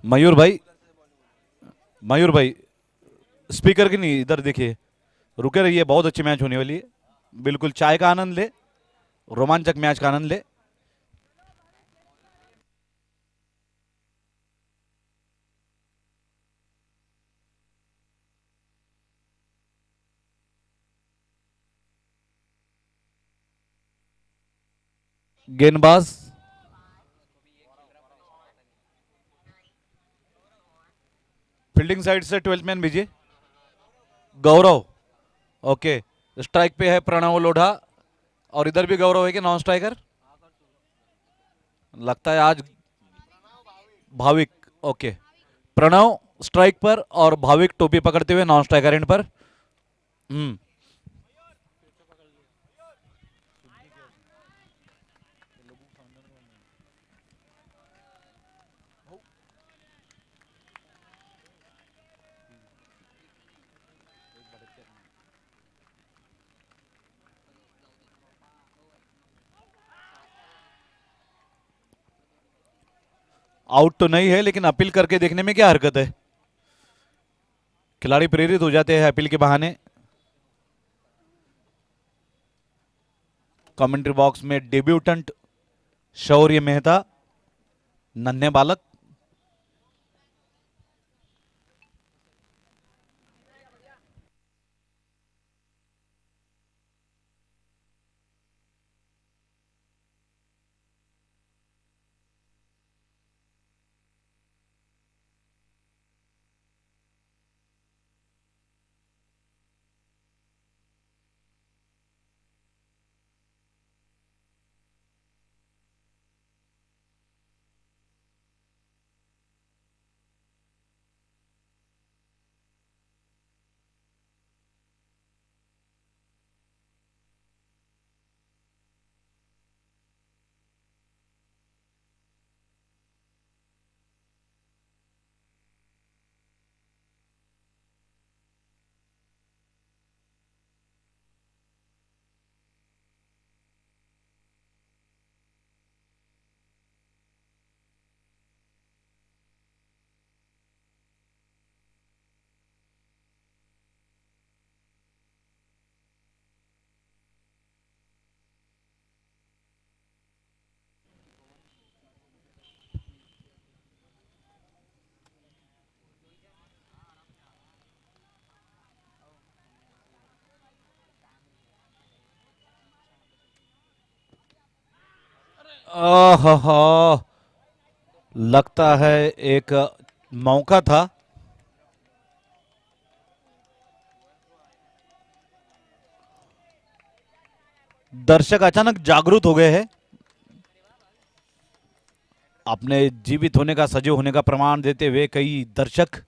मयूर भाई, मयूर भाई, स्पीकर की नहीं, इधर देखिए, रुके रहिए, बहुत अच्छी मैच होने वाली है। बिल्कुल चाय का आनंद ले, रोमांचक मैच का आनंद ले। गेंदबाज फील्डिंग साइड से 12th मैन भेजिए, गौरव। ओके, स्ट्राइक पे है प्रणव लोढ़ा, और इधर भी गौरव है कि नॉन स्ट्राइकर, लगता है आज भाविक। ओके, प्रणव स्ट्राइक पर और भाविक टोपी पकड़ते हुए नॉन स्ट्राइकर एंड पर। हम्म। आउट तो नहीं है, लेकिन अपील करके देखने में क्या हरकत है। खिलाड़ी प्रेरित हो जाते हैं अपील के बहाने। कमेंट्री बॉक्स में डेब्यूटेंट शौर्य मेहता, नन्हे बालक। ओहो, लगता है एक मौका था। दर्शक अचानक जागरूक हो गए हैं, अपने जीवित होने का, सजीव होने का प्रमाण देते हुए कई दर्शक।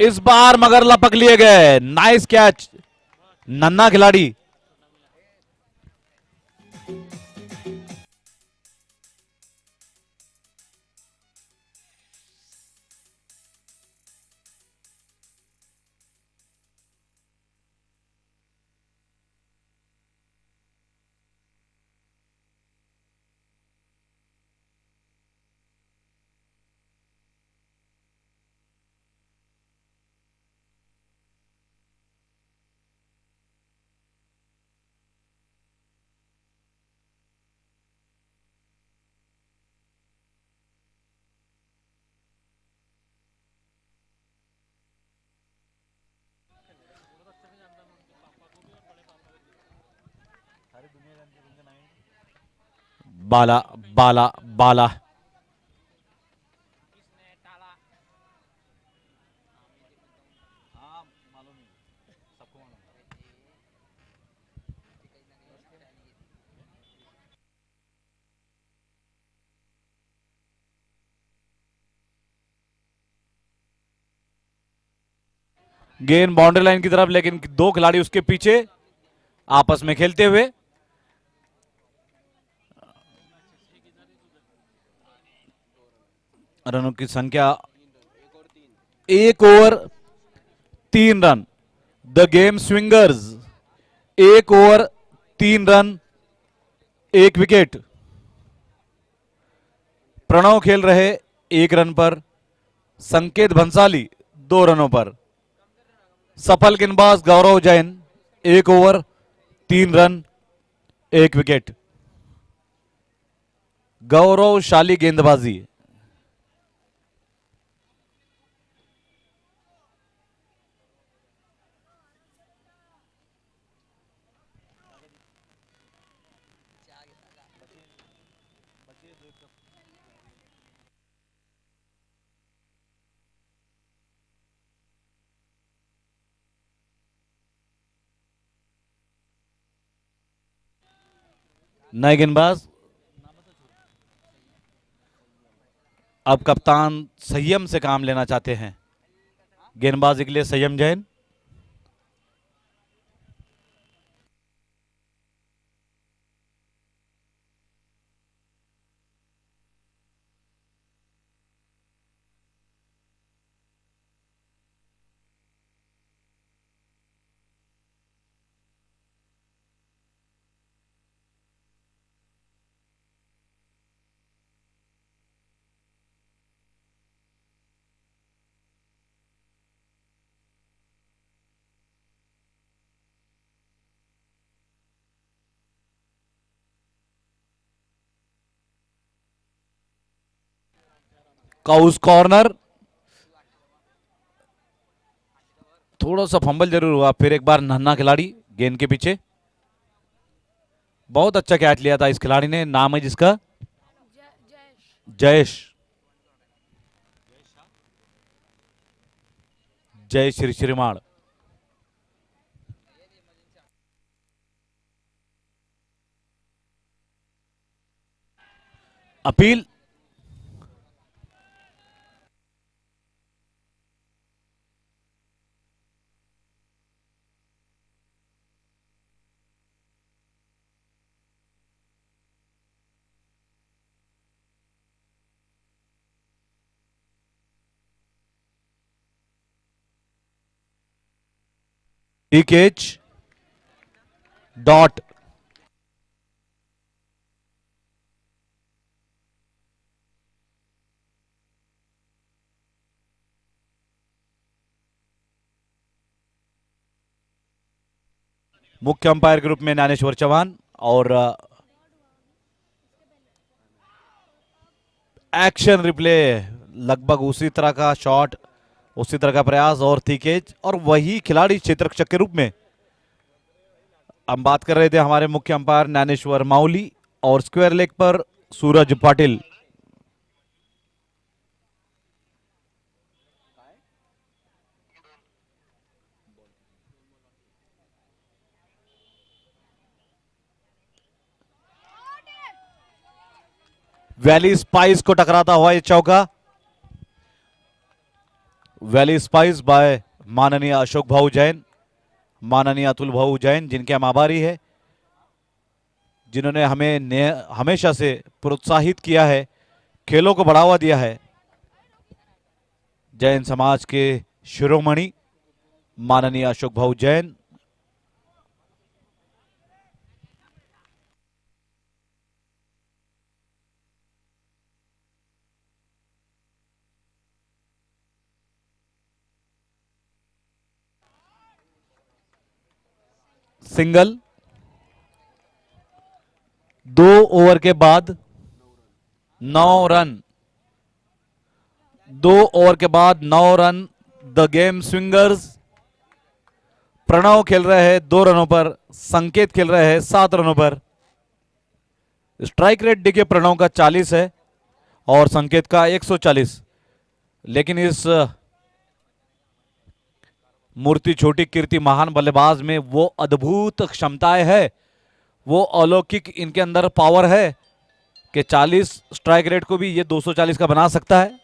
इस बार मगर लपक लिए गए। नाइस कैच, नन्ना खिलाड़ी। बाला, बाला, बाला। गेंद बाउंड्री लाइन की तरफ, लेकिन दो खिलाड़ी उसके पीछे आपस में खेलते हुए। रनों की संख्या 1 over 3 run. The game Swingers एक ओवर 3 रन, एक विकेट। प्रणव खेल रहे 1 रन पर, संकेत भंसाली 2 रनों पर। सफल गेंदबाज गौरव जैन 1 ओवर 3 रन, एक विकेट। गौरवशाली गेंदबाजी। नए गेंदबाज। अब कप्तान संयम से काम लेना चाहते हैं। गेंदबाजी के लिए संयम जैन। Cows corner. थोड़ा सा फंबल जरूर हुआ, फिर एक बार नन्हा खिलाड़ी गेंद के पीछे। बहुत अच्छा कैच लिया था इस खिलाड़ी ने, नाम है जिसका जयेश, जय श्री श्रीमाण। अपील। Catch dot. मुख्य अंपायर के रूप में ज्ञानेश्वर चौहान और एक्शन रिप्ले लगभग उसी तरह का शॉट, उसी तरह का प्रयास और थी कैच, और वही खिलाड़ी क्षेत्ररक्षक के रूप में। हम बात कर रहे थे हमारे मुख्य अंपायर ज्ञानेश्वर माउली और स्क्वायर लेग पर सूरज पाटिल। वैली स्पाइस को टकराता हुआ ये चौका। वैली स्पाइस बाय माननीय अशोक भाऊ जैन, माननीय अतुल भाऊ जैन, जिनके हम आभारी है, जिन्होंने हमें हमेशा से प्रोत्साहित किया है, खेलों को बढ़ावा दिया है। जैन समाज के शिरोमणि माननीय अशोक भाऊ जैन। सिंगल। 2 ओवर के बाद 9 रन। 2 ओवर के बाद 9 रन। The game swingers. प्रणव खेल रहे हैं 2 रनों पर, संकेत खेल रहे हैं 7 रनों पर। स्ट्राइक रेट देखिए, प्रणव का 40 है और संकेत का 140। लेकिन इस मूर्ति छोटी कीर्ति महान बल्लेबाज में वो अद्भुत क्षमताएं है, वो अलौकिक इनके अंदर पावर है कि 40 स्ट्राइक रेट को भी ये 240 का बना सकता है।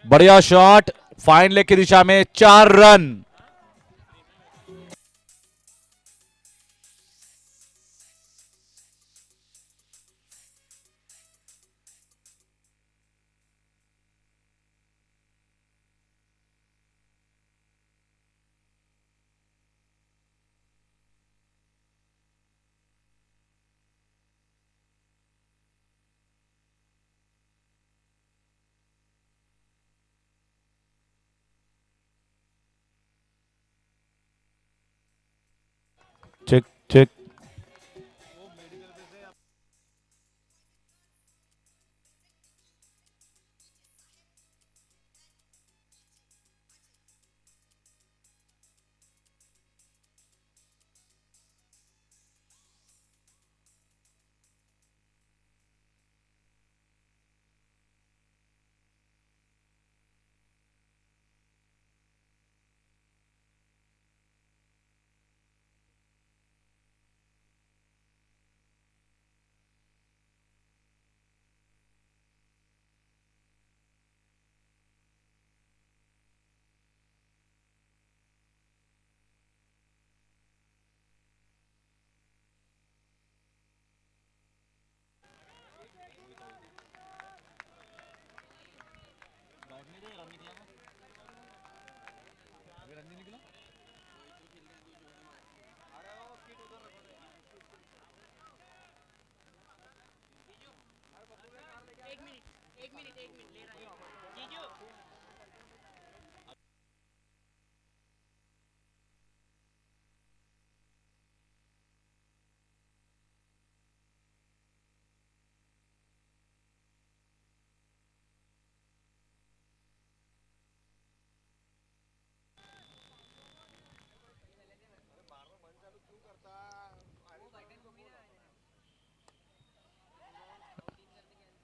बढ़िया शॉट, फाइन लेग की दिशा में 4 run. Check check.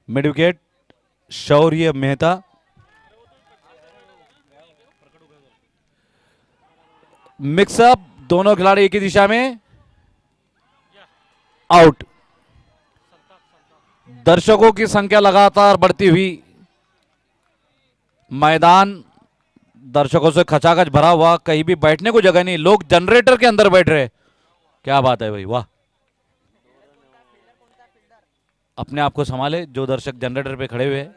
Mid wicket Shaurya Mehta. Mixup, दोनों खिलाड़ी एक ही दिशा में, आउट। दर्शकों की संख्या लगातार बढ़ती हुई, मैदान दर्शकों से खचाखच भरा हुआ, कहीं भी बैठने को जगह नहीं, लोग जनरेटर के अंदर बैठ रहे। क्या बात है भाई, वाह। अपने आप को संभाले जो दर्शक जनरेटर पे खड़े हुए हैं।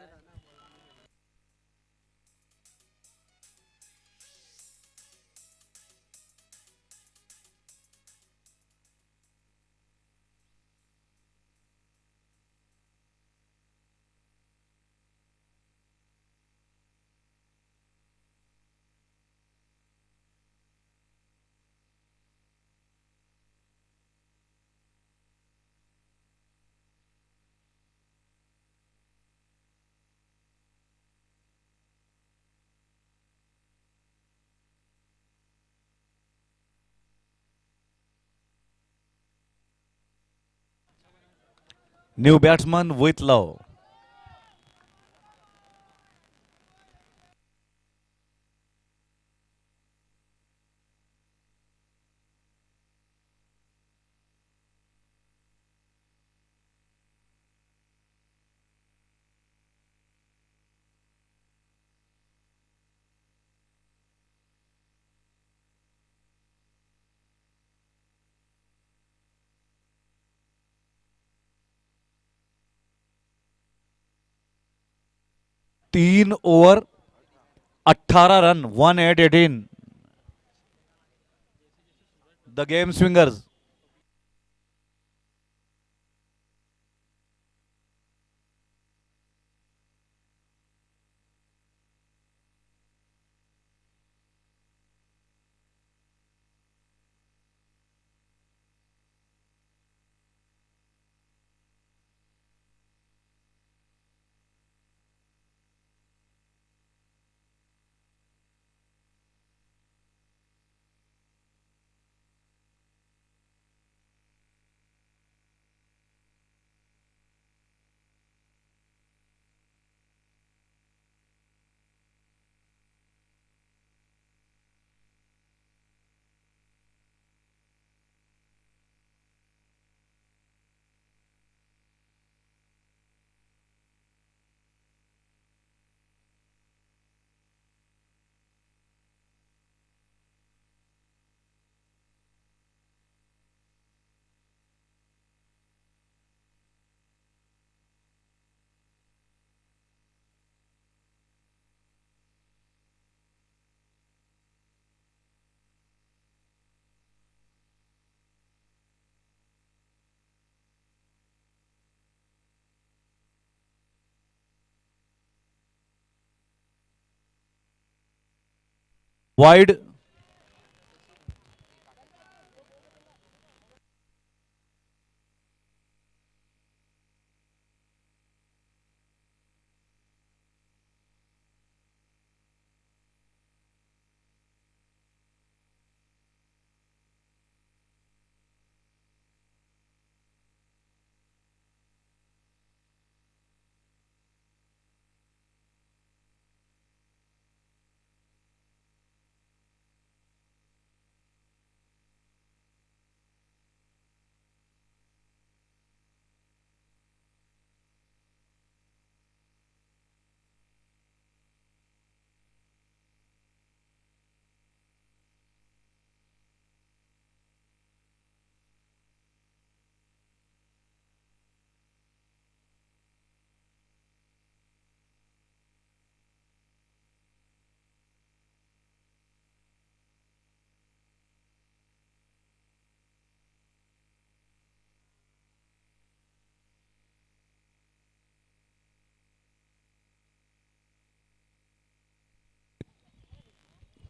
New batsman with love. तीन over 18 run, 1/8 the game swingers. Wide.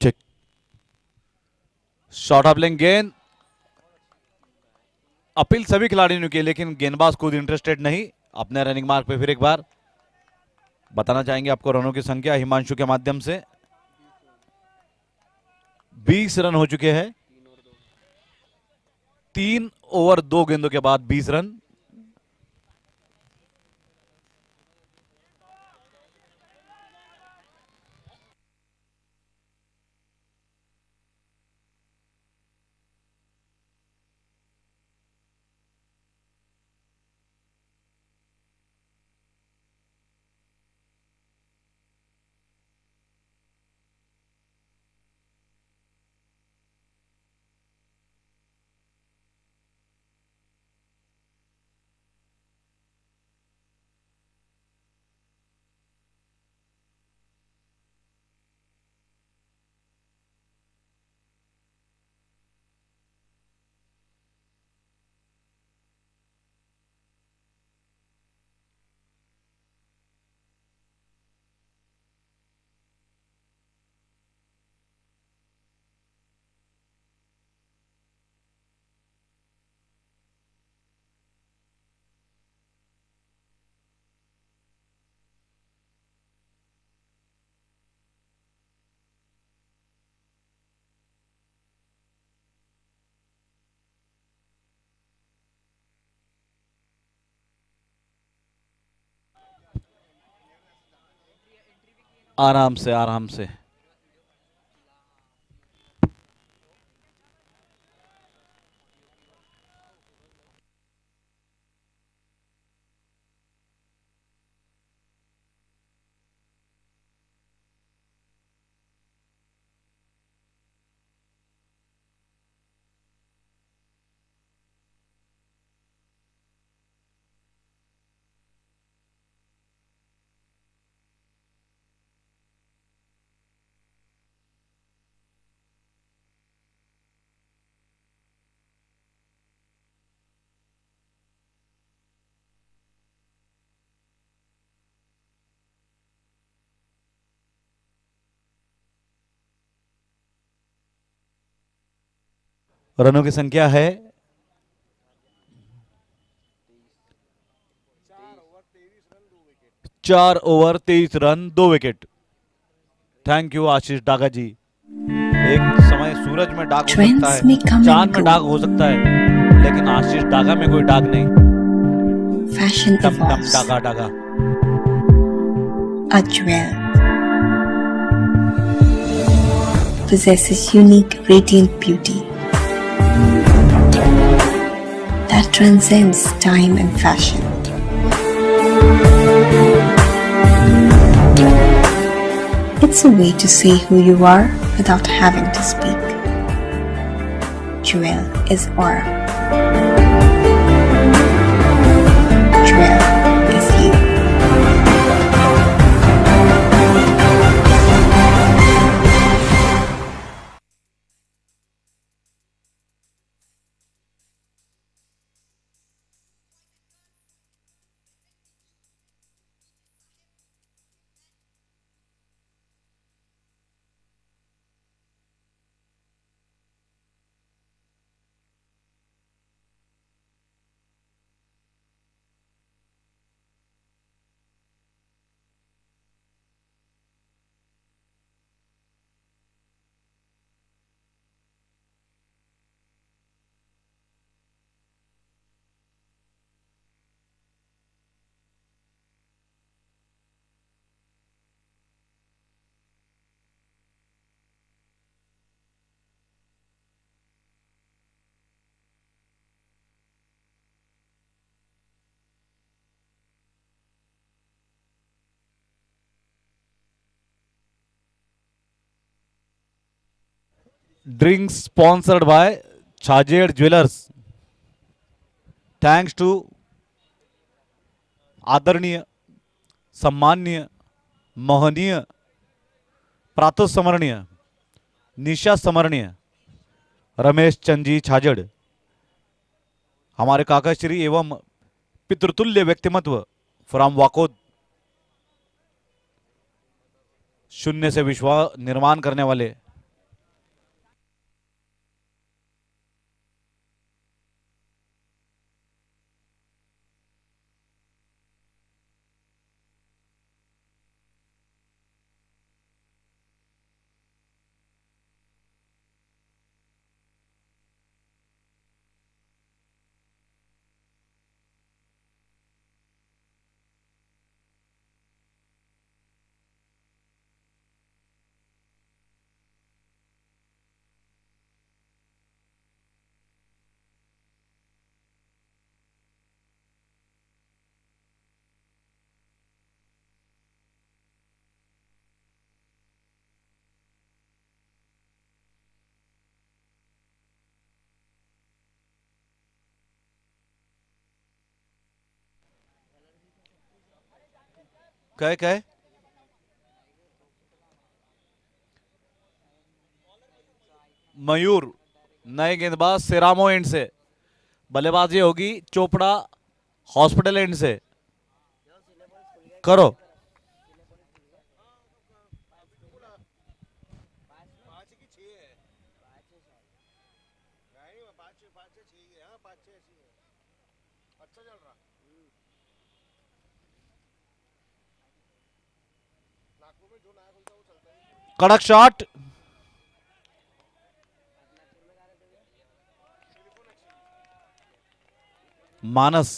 ठीक। शॉट ऑफ लेंगे गेंद। अपील सभी खिलाड़ियों की, लेकिन गेंदबाज खुद इंटरेस्टेड नहीं। अपने रनिंग मार्क पे फिर एक बार बताना चाहेंगे आपको रनों की संख्या हिमांशु के माध्यम से। 20 रन हो चुके हैं। 3 ओवर 2 गेंदों के बाद 20 रन। आराम से आराम से। रनों की संख्या है 4 over 23 run 2 wicket. Thank you Ashish Daga ji. एक समय सूरज में दाग हो सकता Trends may है, come चांद and में go. दाग हो सकता है, लेकिन आशीष डागा में कोई दाग नहीं। Fashion डम डम evolves. Daga Daga. A jewel possesses unique, radiant beauty that transcends time and fashion. It's a way to say who you are without having to speak. Jewel is aura. Jewel is you. Drinks sponsored by Chhajed Jewellers. Thanks to आदरणीय, सम्माननीय, मोहनीय, प्रातोस्मरणीय, निशा स्मरणीय रमेश चंद जी छाजड़, हमारे काकाश्री एवं पितृतुल्य व्यक्तिमत्व from Wakod, शून्य से विश्व निर्माण करने वाले। कहे कहे मयूर, नए गेंदबाज सेरामो एंड से, बल्लेबाजी होगी चोपड़ा हॉस्पिटल एंड से। करो। कड़क शॉट, मानस।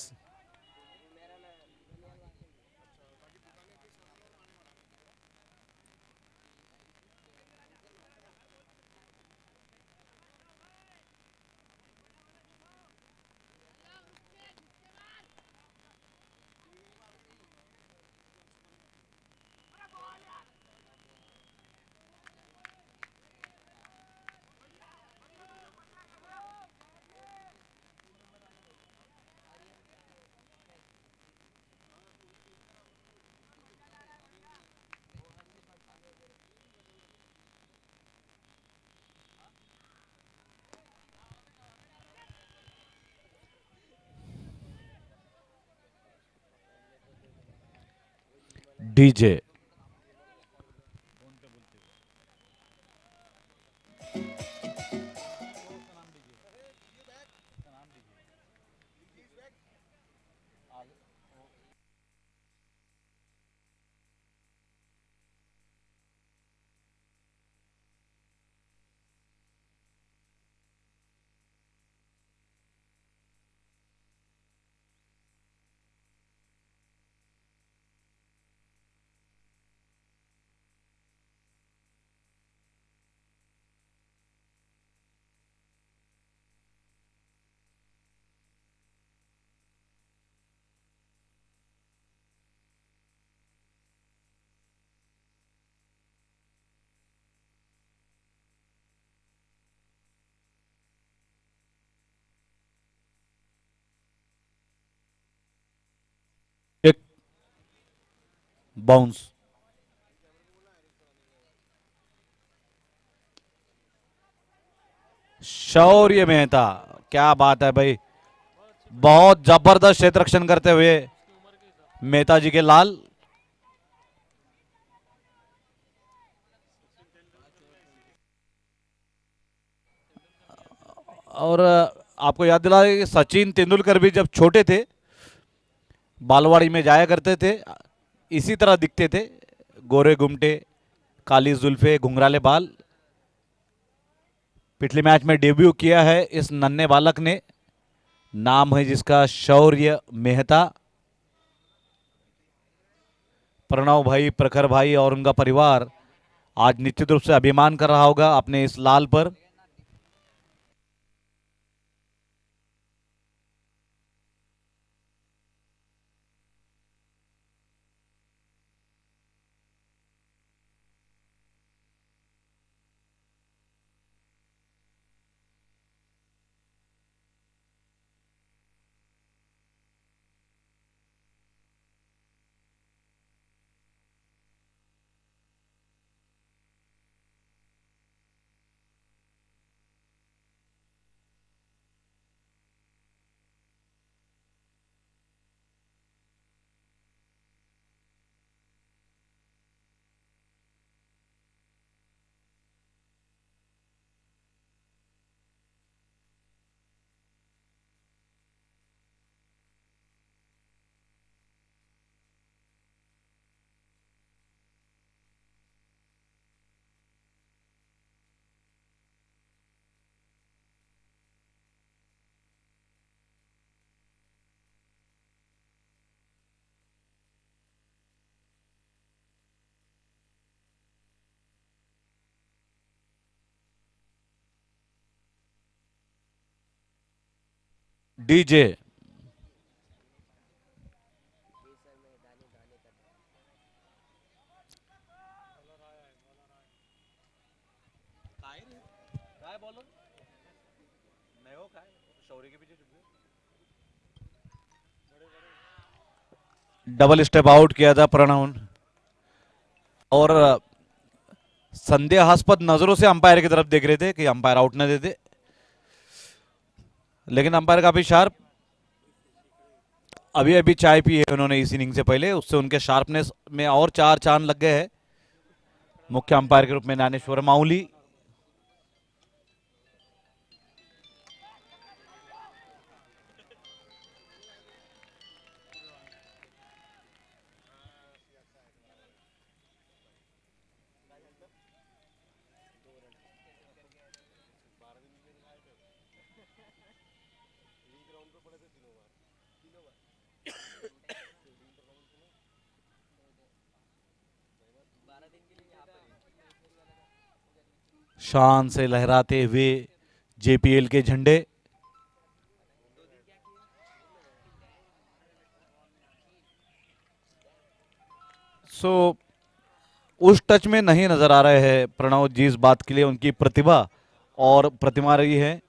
डीजे। एक बाउंस। शौर्य मेहता, क्या बात है भाई, बहुत जबरदस्त क्षेत्र रक्षण करते हुए मेहता जी के लाल। और आपको याद दिला कि सचिन तेंदुलकर भी जब छोटे थे बालवाड़ी में जाया करते थे, इसी तरह दिखते थे, गोरे गुमटे, काली जुल्फे, घुंघराले बाल। पिछले मैच में डेब्यू किया है इस नन्हे बालक ने, नाम है जिसका शौर्य मेहता। प्रणव भाई, प्रखर भाई और उनका परिवार आज निश्चित रूप से अभिमान कर रहा होगा अपने इस लाल पर। डीजे। डबल स्टेप आउट किया था प्रणव, और संदेहास्पद नजरों से अंपायर की तरफ देख रहे थे कि अंपायर आउट न देते, लेकिन अंपायर काफी शार्प। अभी अभी चाय पी है उन्होंने इस इनिंग से पहले, उससे उनके शार्पनेस में और चार चांद लग गए हैं। मुख्य अंपायर के रूप में ज्ञानेश्वर माउली। शान से लहराते हुए जेपीएल के झंडे। उस टच में नहीं नजर आ रहे हैं प्रणव जी, इस बात के लिए उनकी प्रतिभा और प्रतिमा रही है।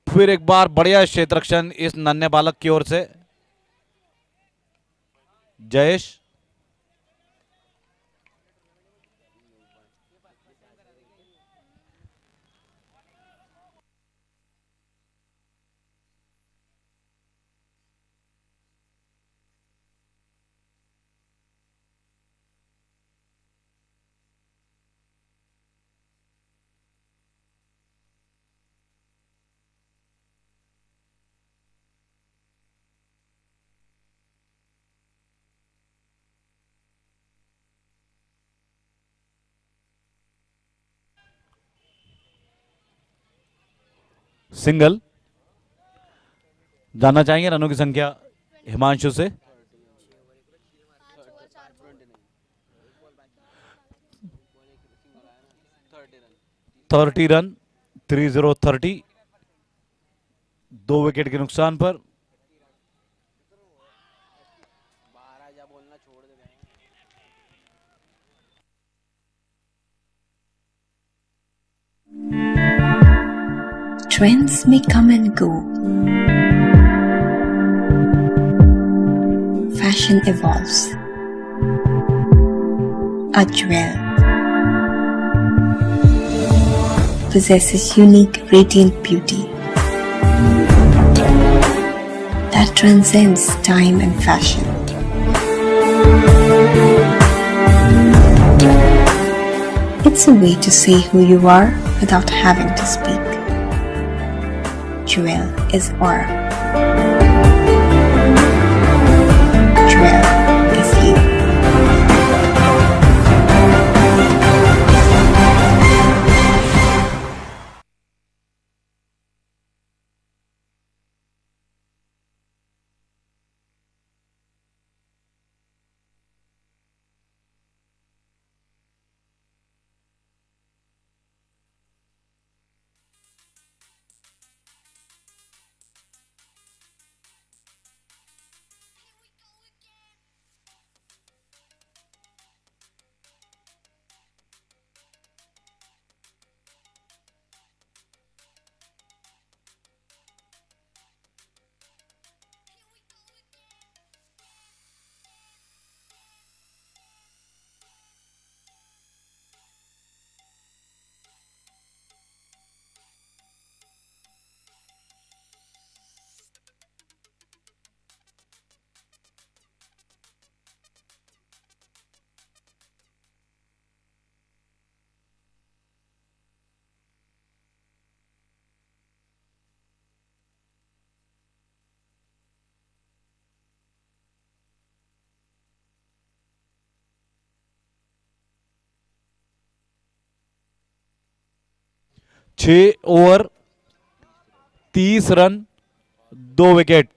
फिर एक बार बढ़िया क्षेत्ररक्षण इस नन्हे बालक की ओर से। जयेश, सिंगल। जानना चाहेंगे रनों की संख्या हिमांशु से। 30 रन, 30-30, 2 विकेट के नुकसान पर। Trends may come and go. Fashion evolves. A jewel possesses unique, radiant beauty that transcends time and fashion. It's a way to say who you are without having to speak. Jewel is aura. Jewel is you. छह over 30 run, 2 wicket.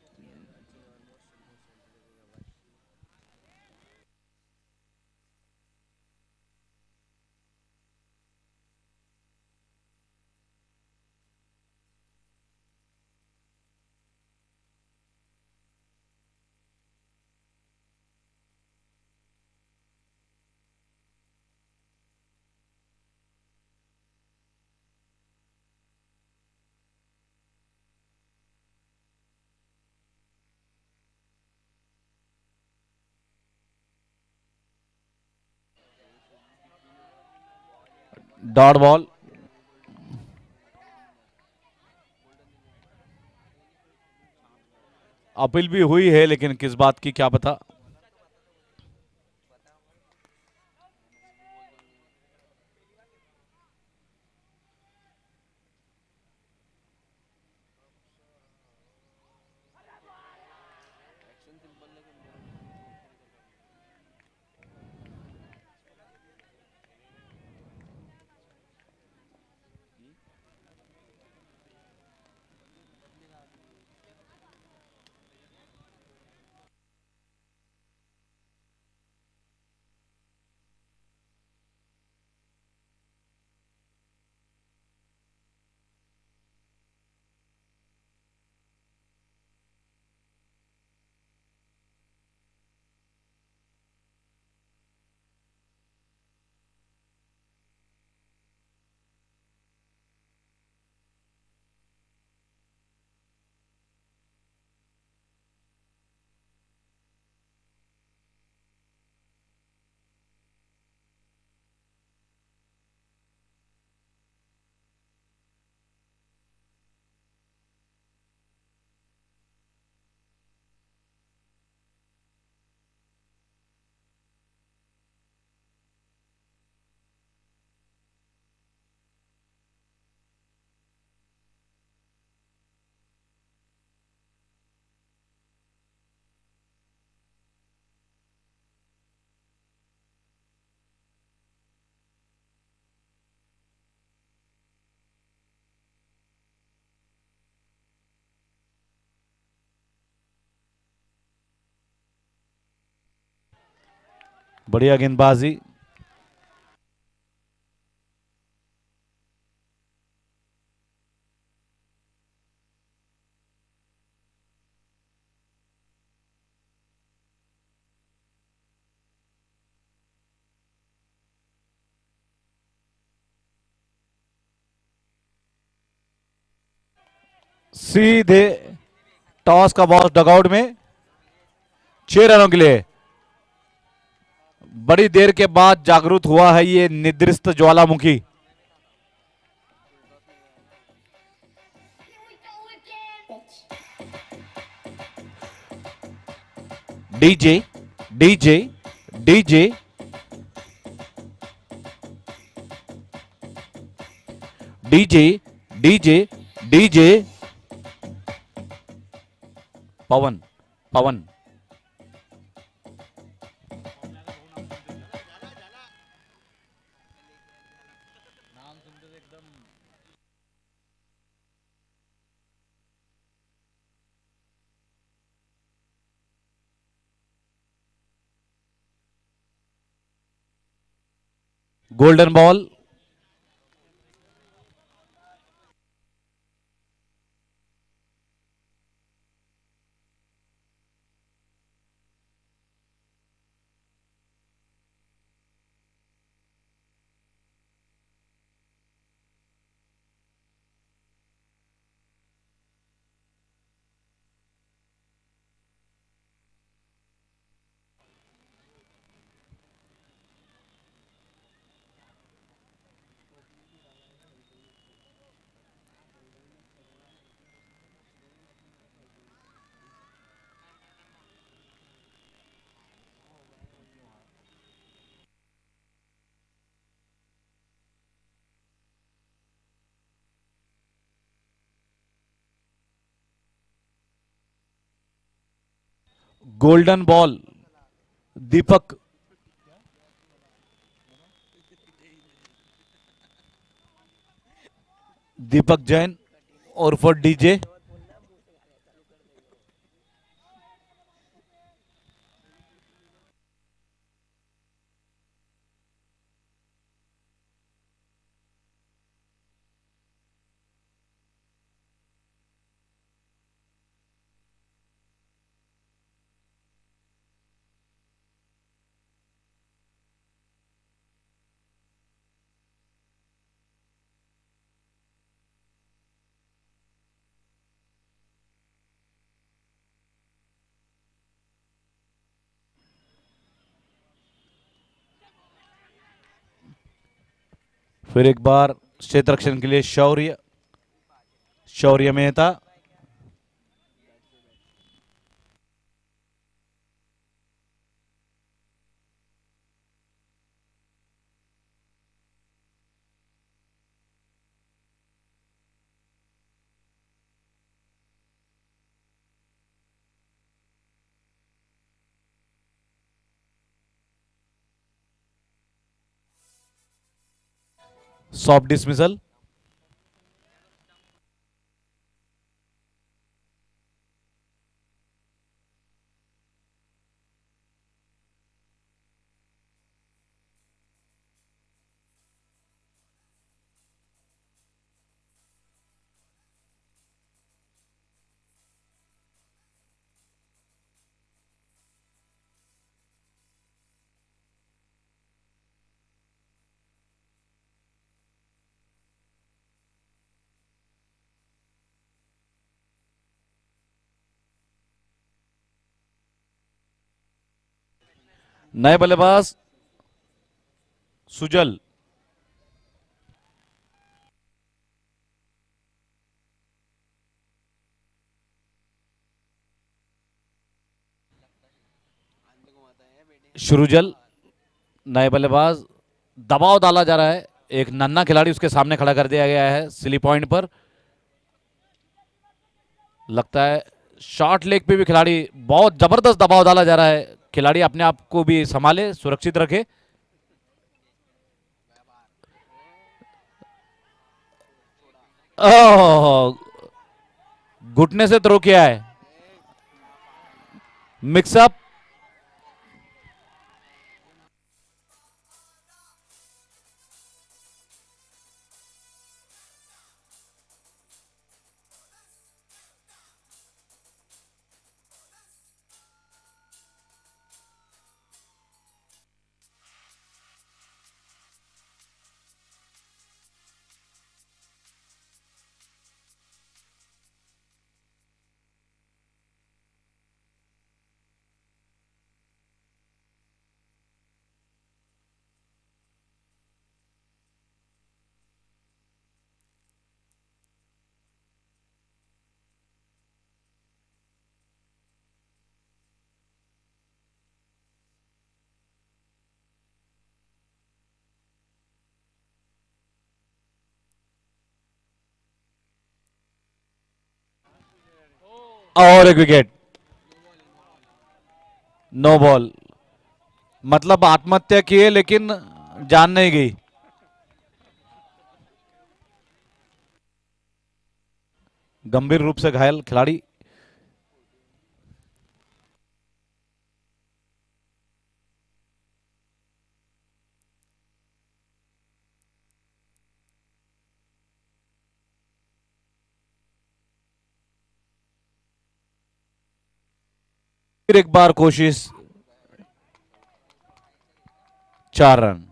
Dot ball. Appeal भी हुई है लेकिन किस बात की क्या पता। बढ़िया गेंदबाजी। सीधे टॉस का बॉल डगआउट में। 6 रनों के लिए। बड़ी देर के बाद जागृत हुआ है ये निद्रिस्त ज्वालामुखी। DJ DJ DJ DJ DJ DJ. Pawan Pawan. Golden ball. Golden ball. Deepak Deepak Jain और फॉर डीजे। फिर एक बार क्षेत्र रक्षण के लिए शौर्य शौर्य मेहता। Soft dismissal. नए बल्लेबाज सुजल। शुरुजल नए बल्लेबाज। दबाव डाला जा रहा है, एक नन्ना खिलाड़ी उसके सामने खड़ा कर दिया गया है सिली पॉइंट पर। लगता है शॉर्ट लेग पे भी खिलाड़ी, बहुत जबरदस्त दबाव डाला जा रहा है। खिलाड़ी अपने आप को भी संभाले, सुरक्षित रखे। ओह, घुटने से थ्रो किया है। मिक्सअप। और एक विकेट। No ball. मतलब आत्महत्या की है लेकिन जान नहीं गई। गंभीर रूप से घायल खिलाड़ी। फिर एक बार कोशिश। 4 run.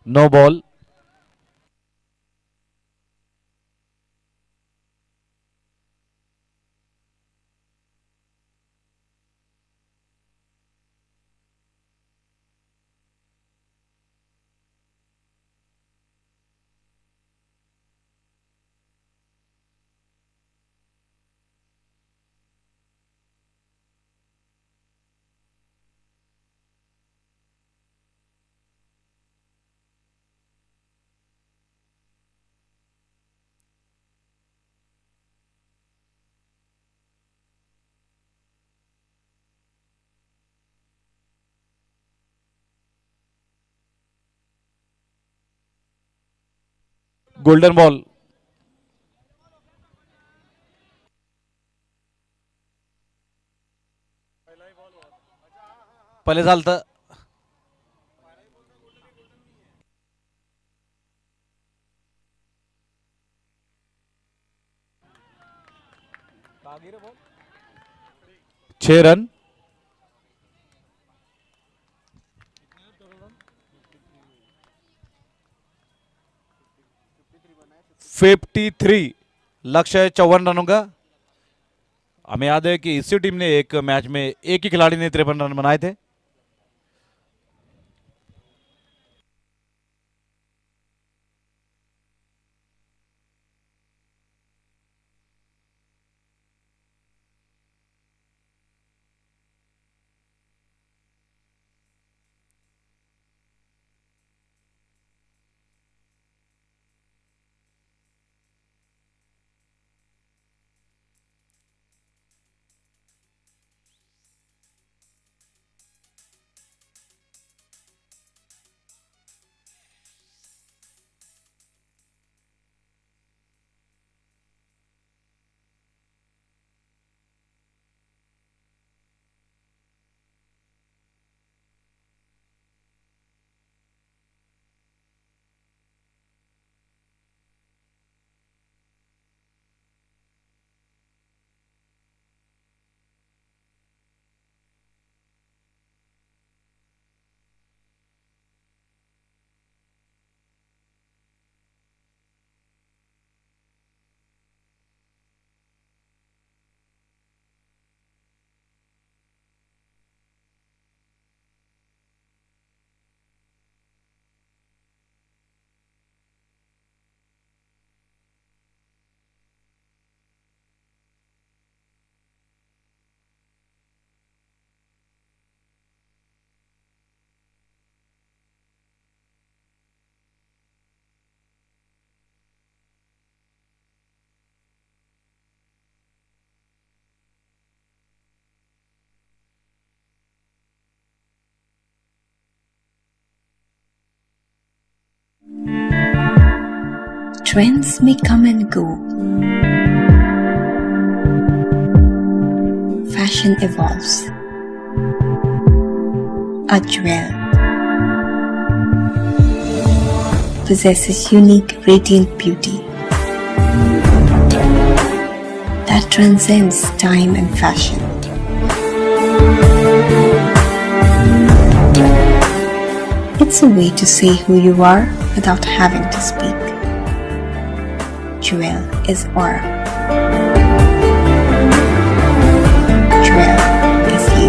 No ball. Golden ball. पहिले झालं छह रन। 53 लक्ष्य है 54 रनों का। हमें याद है कि इसी टीम ने एक मैच में एक ही खिलाड़ी ने 53 रन बनाए थे। Trends may come and go. Fashion evolves. A jewel possesses unique, radiant beauty that transcends time and fashion. It's a way to say who you are without having to speak. Jewel is aura. Jewel is you.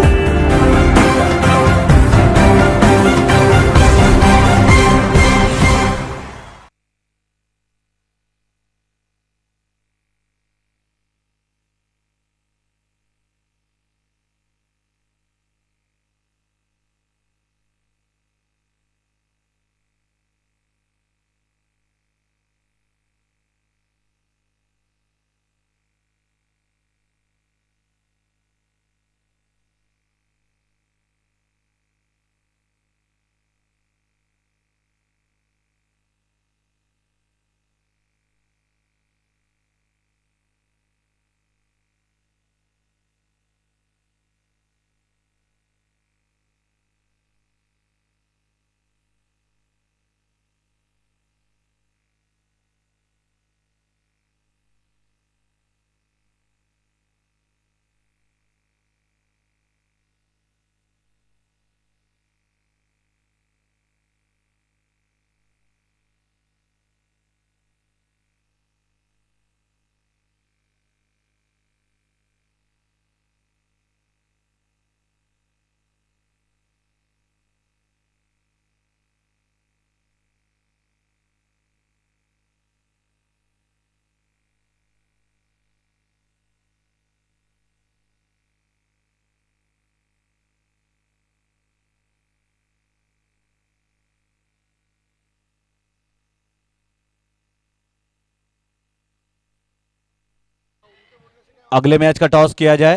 अगले match का toss किया जाए।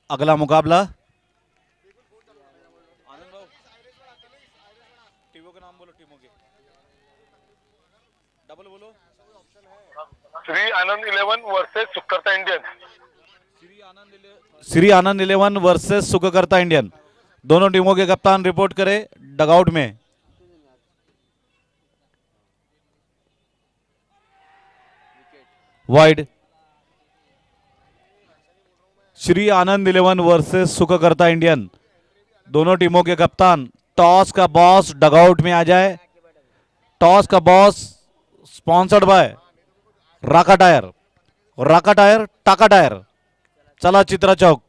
अगला मुकाबला टीमों के नाम बोलो, टीमों के डबल बोलो। Shri Anand 11 versus सुकरता Indian. Shri Anand 11 versus सुकरता Indian. दोनों टीमों के कप्तान रिपोर्ट करें डगआउट में। वाइड। श्री आनंद 11 वर्सेस सुखकर्ता इंडियन। दोनों टीमों के कप्तान, टॉस का बॉस डगआउट में आ जाए। टॉस का boss sponsored by Raka tyre. Raka tyre, टाका टायर। चला चित्रा चौक।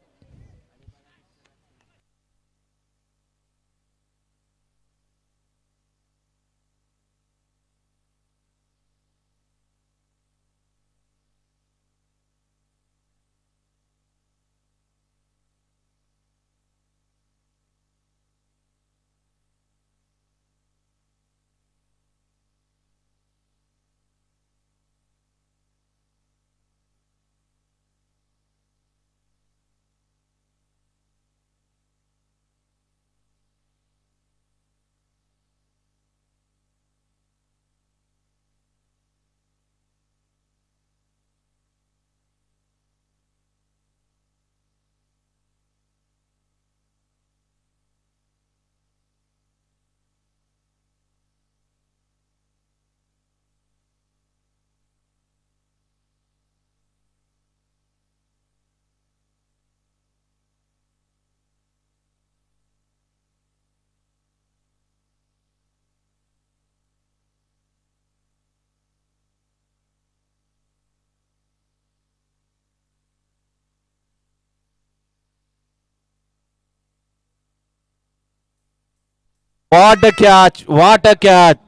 What a catch! What a catch!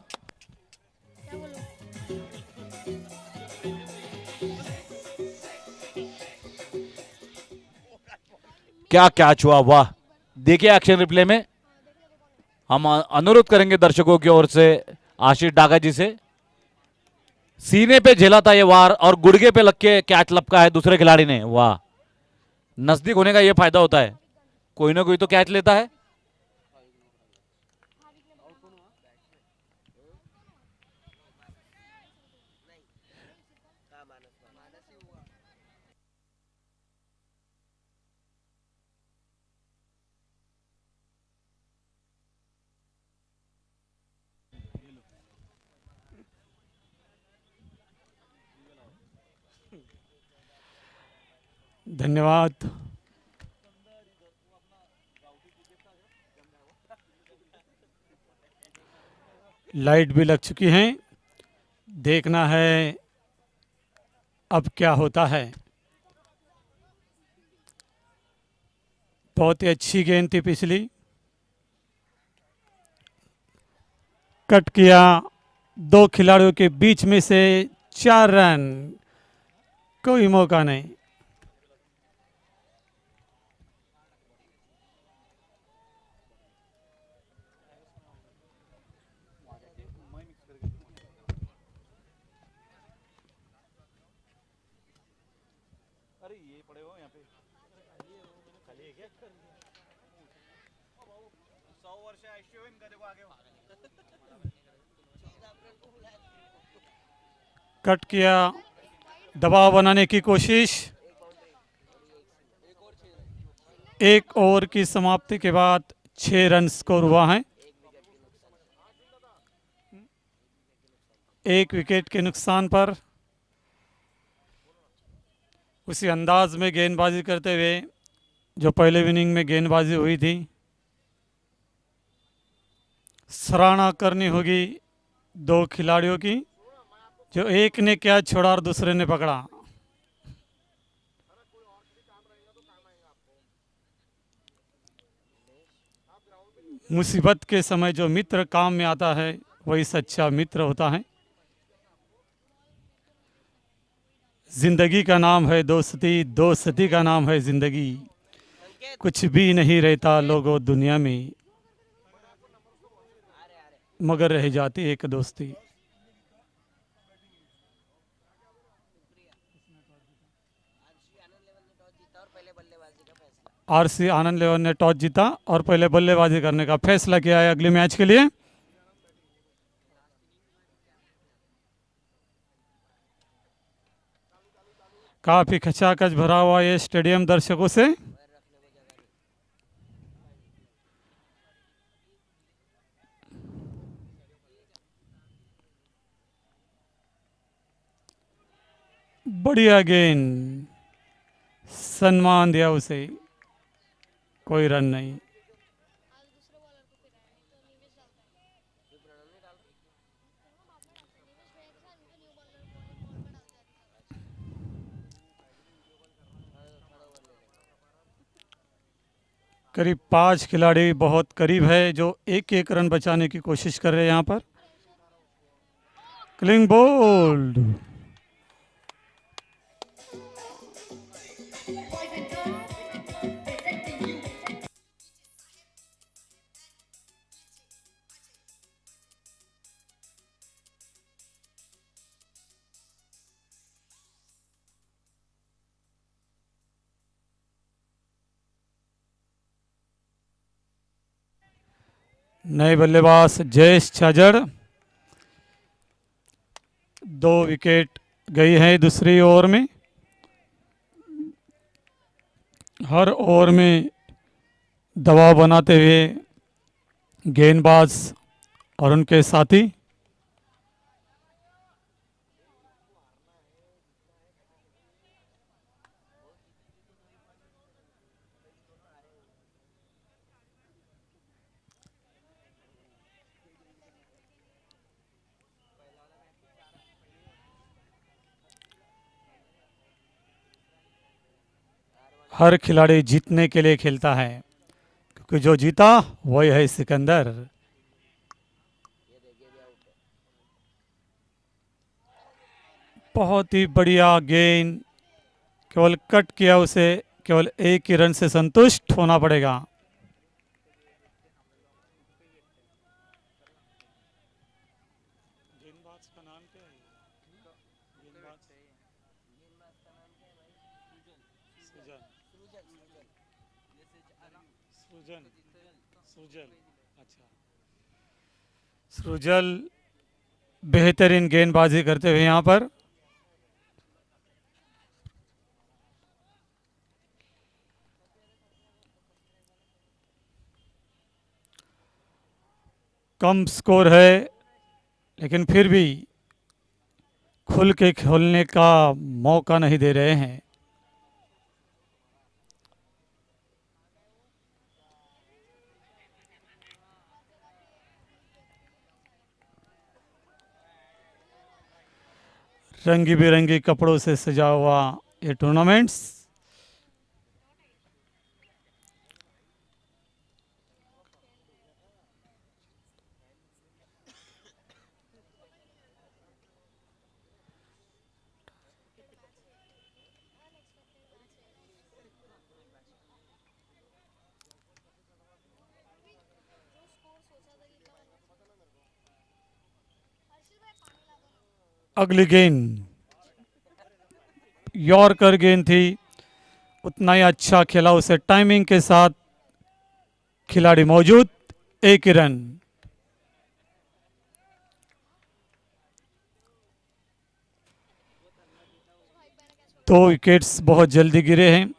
क्या कैच हुआ, वाह। देखिए एक्शन रिप्ले में। हम अनुरोध करेंगे दर्शकों की ओर से आशीष डागा जी से। सीने पे झेला था ये वार और गुड़गे पे लग के कैच लपका है दूसरे खिलाड़ी ने, वाह। नजदीक होने का ये फायदा होता है, कोई ना कोई तो कैच लेता है। धन्यवाद। लाइट भी लग चुकी हैं, देखना है अब क्या होता है। बहुत ही अच्छी गेंद थी पिछली, कट किया। दो खिलाड़ियों के बीच में से 4 रन, कोई मौका नहीं। कट किया, दबाव बनाने की कोशिश। 1 ओवर की समाप्ति के बाद 6 रन स्कोर हुआ है। 1 विकेट के नुकसान पर उसी अंदाज में गेंदबाजी करते हुए जो पहले इनिंग में गेंदबाजी हुई थी, सराहना करनी होगी 2 खिलाड़ियों की, जो एक ने कैच छोड़ा और दूसरे ने पकड़ा। मुसीबत के समय जो मित्र काम में आता है वही सच्चा मित्र होता है। जिंदगी का नाम है दोस्ती, दोस्ती का नाम है जिंदगी। कुछ भी नहीं रहता लोगों दुनिया में, मगर रह जाती एक दोस्ती। आरसी आनंद 11 ने टॉस जीता और पहले बल्लेबाजी करने का फैसला किया है अगले मैच के लिए। काफी खचाखच भरा हुआ ये स्टेडियम दर्शकों से। बढ़िया गेंद, सम्मान दिया उसे, कोई रन नहीं। करीब 5 खिलाड़ी बहुत करीब है जो एक एक रन बचाने की कोशिश कर रहे हैं यहाँ पर। क्लिंग बोल्ड, नए बल्लेबाज जयेश छाजड़। 2 विकेट गई है दूसरी ओवर में। हर ओवर में दबाव बनाते हुए गेंदबाज और उनके साथी। हर खिलाड़ी जीतने के लिए खेलता है, क्योंकि जो जीता वही है सिकंदर। बहुत ही बढ़िया गेंद, केवल कट किया उसे, केवल एक ही रन से संतुष्ट होना पड़ेगा। गेंदबाज का नाम क्या है? सृजन, सृजल, अच्छा। सृजल बेहतरीन गेंदबाजी करते हुए यहाँ पर कम स्कोर है, लेकिन फिर भी खुल के खेलने का मौका नहीं दे रहे हैं। रंगी बिरंगी कपड़ों से सजा हुआ ये टूर्नामेंट्स। अगली गेंद यॉर्कर गेंद थी, उतना ही अच्छा खेला उसे, टाइमिंग के साथ खिलाड़ी मौजूद, एक ही रन। दो विकेट्स बहुत जल्दी गिरे हैं,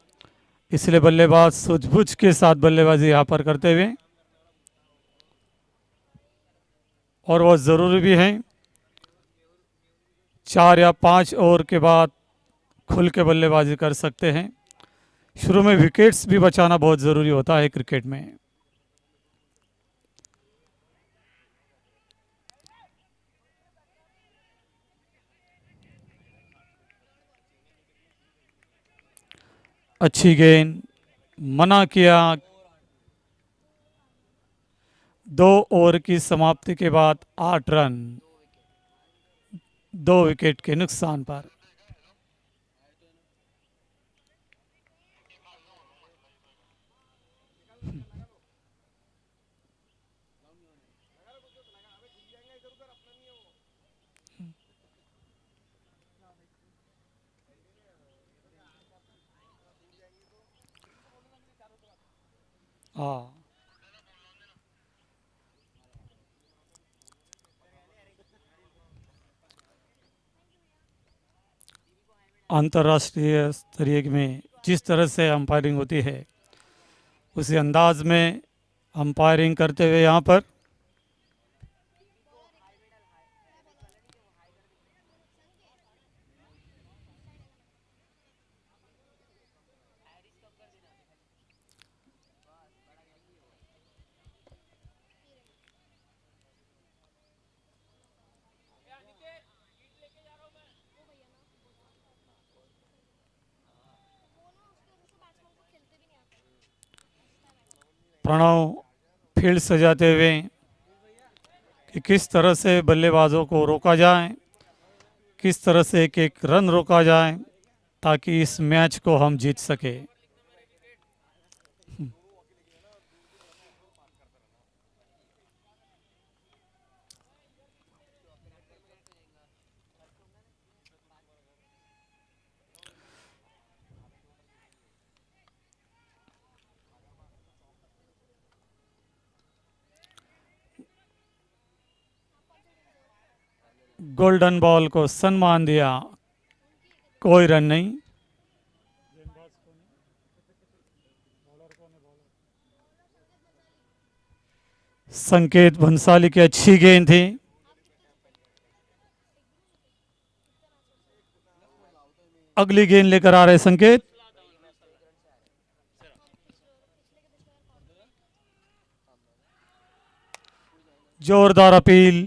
इसलिए बल्लेबाज सूझबूझ के साथ बल्लेबाजी यहाँ पर करते हुए, और वो ज़रूरी भी है। 4 या 5 ओवर के बाद खुल के बल्लेबाजी कर सकते हैं। शुरू में विकेट्स भी बचाना बहुत ज़रूरी होता है क्रिकेट में। अच्छी गेंद, मना किया। 2 ओवर की समाप्ति के बाद 8 रन, 2 विकेट के नुकसान पर। हाँ, अंतर्राष्ट्रीय स्तरीय में जिस तरह से अंपायरिंग होती है, उसी अंदाज में अंपायरिंग करते हुए यहाँ पर प्रणव फील्ड सजाते हुए कि किस तरह से बल्लेबाजों को रोका जाए, किस तरह से एक एक रन रोका जाए ताकि इस मैच को हम जीत सके। गोल्डन बॉल को सम्मान दिया, कोई रन नहीं। संकेत भंसाली की अच्छी गेंद थी। अगली गेंद लेकर आ रहे संकेत। जोरदार अपील।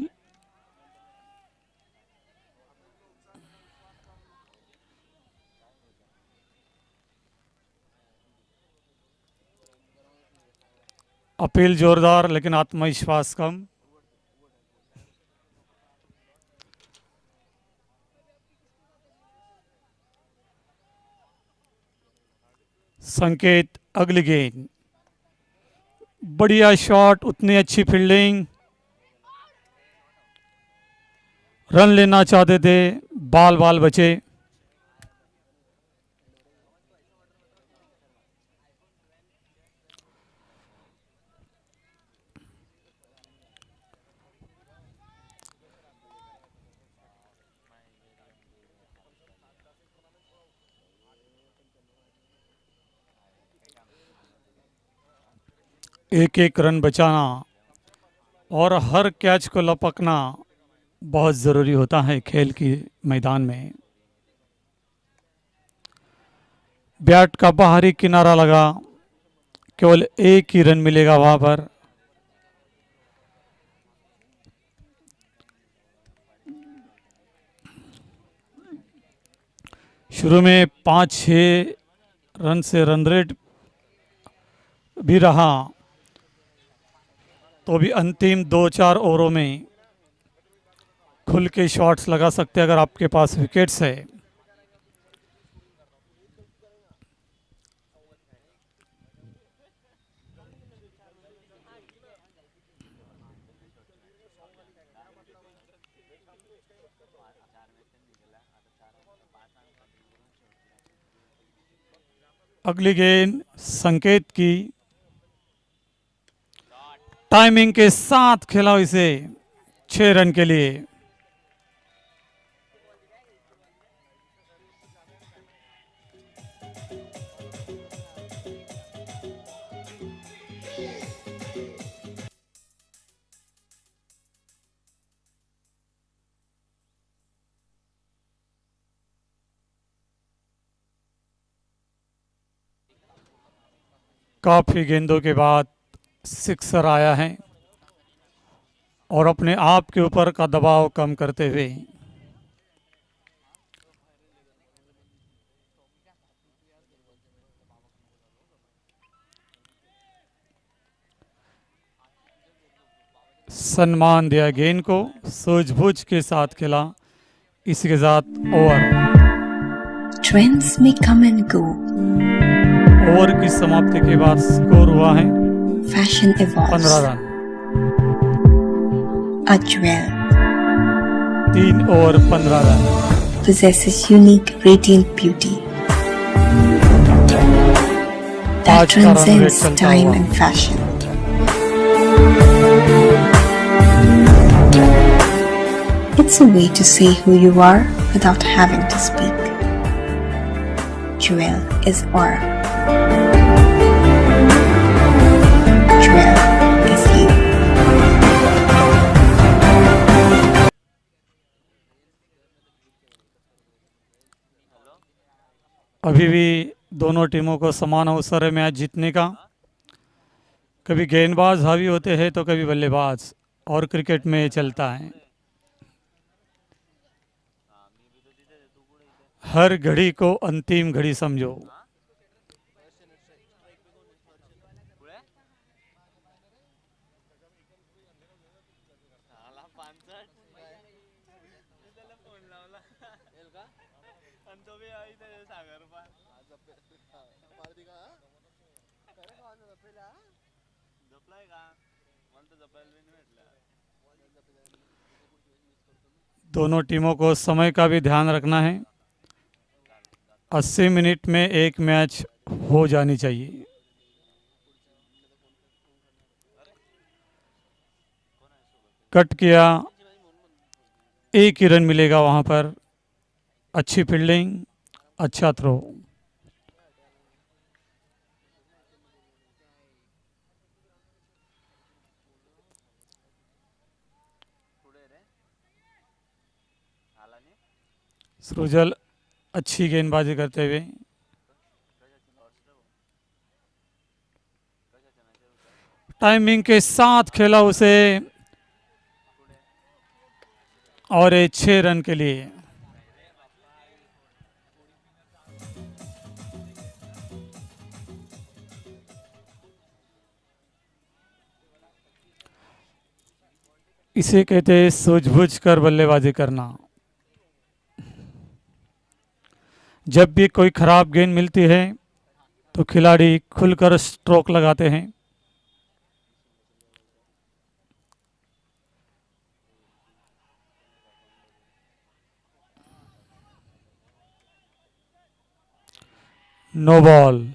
अपील जोरदार लेकिन आत्मविश्वास कम। संकेत अगली गेंद। बढ़िया शॉट, उतनी अच्छी फील्डिंग। रन लेना चाहते थे, बाल बाल बचे। एक एक रन बचाना और हर कैच को लपकना बहुत ज़रूरी होता है खेल की मैदान में। बैट का बाहरी किनारा लगा, केवल एक ही रन मिलेगा वहां पर। शुरू में 5-6 रन से रन रेट भी रहा, तो भी अंतिम 2-4 ओवरों में खुल के शॉट्स लगा सकते अगर आपके पास विकेट्स है। अगली गेंद संकेत की, टाइमिंग के साथ खेला इसे 6 रन के लिए। काफी गेंदों के बाद सिक्सर आया है और अपने आप के ऊपर का दबाव कम करते हुए सम्मान दिया गेंद को, सूझबूझ के साथ खेला। इसी के साथ over Trends may come and go. Over की समाप्ति के बाद स्कोर हुआ है Fashion 15 evolves. Run. A jewel 3 over 15 run. possesses unique, radiant beauty that आज का रन रेट transcends चलता time हुआ। and fashion. It's a way to say who you are without having to speak. Jewel is aura. Jewel is you. अभी भी दोनों टीमों को समान अवसर है मैच जीतने का। कभी गेंदबाज हावी होते हैं तो कभी बल्लेबाज, और क्रिकेट में ये चलता है। हर घड़ी को अंतिम घड़ी समझो। दोनों टीमों को समय का भी ध्यान रखना है। 80 मिनट में एक मैच हो जानी चाहिए। कट किया, एक ही रन मिलेगा वहां पर। अच्छी फील्डिंग, अच्छा थ्रो। सृजल अच्छी गेंदबाजी करते हुए टाइमिंग के साथ खेला उसे, और ये 6 रन के लिए। इसे कहते हैं सूझबूझ कर बल्लेबाजी करना। जब भी कोई खराब गेंद मिलती है तो खिलाड़ी खुलकर स्ट्रोक लगाते हैं। No ball.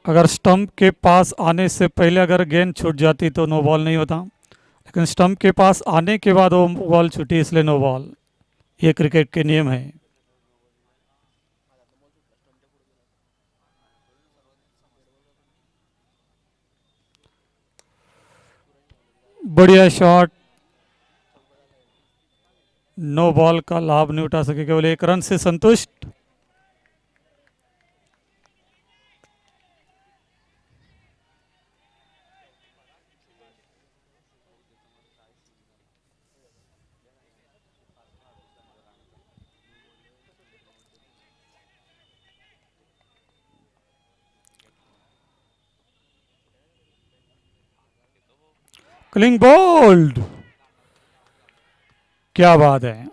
अगर स्टंप के पास आने से पहले अगर गेंद छूट जाती तो नो बॉल नहीं होता, लेकिन स्टंप के पास आने के बाद वो बॉल छूटी, इसलिए नो बॉल। ये क्रिकेट के नियम है। बढ़िया शॉट। नो बॉल का लाभ नहीं उठा सके, केवल 1 रन से संतुष्ट। क्लिंग बोल्ड, क्या बात है।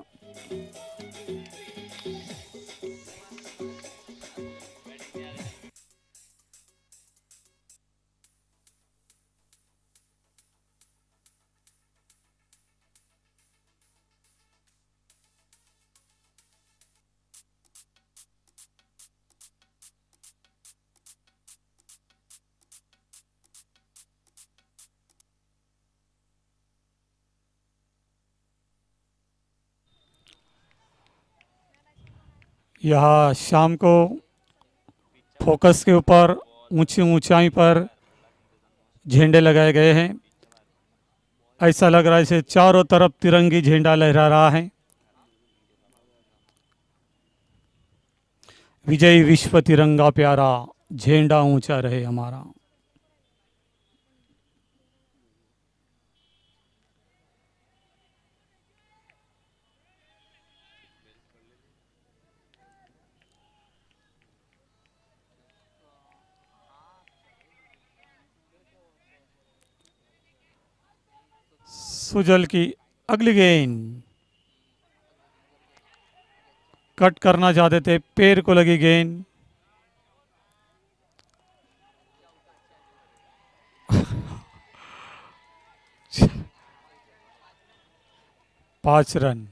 यहाँ शाम को फोकस के ऊपर ऊंची ऊंचाई पर झंडे लगाए गए हैं। ऐसा लग रहा है जैसे चारों तरफ तिरंगी झंडा लहरा रहा है। विजय विश्व तिरंगा प्यारा, झंडा ऊंचा रहे हमारा। सुजल की अगली गेंद, कट करना चाहते थे, पैर को लगी गेंद। पांच रन।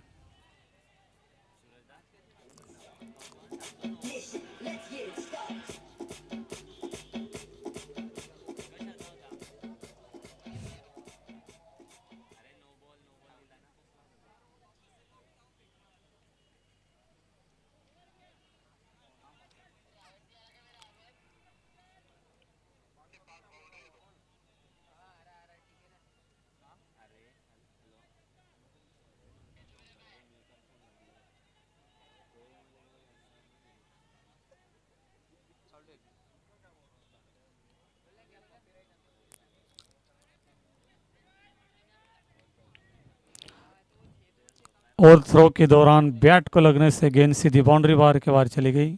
और थ्रो के दौरान बैट को लगने से गेंद सीधी बाउंड्री बार के बाहर चली गई,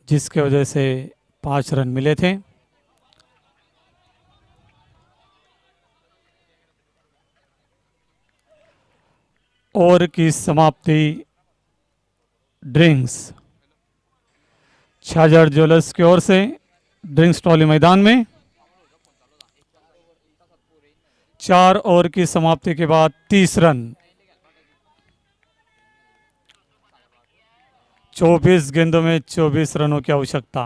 जिसके वजह से 5 रन मिले थे। ओवर की समाप्ति ड्रिंक्स छाजर ज्वेलर्स की ओर से ड्रिंक्स ट्रॉली मैदान में 4 ओवर की समाप्ति के बाद 30 रन, 24 गेंदों में 24 रनों की आवश्यकता।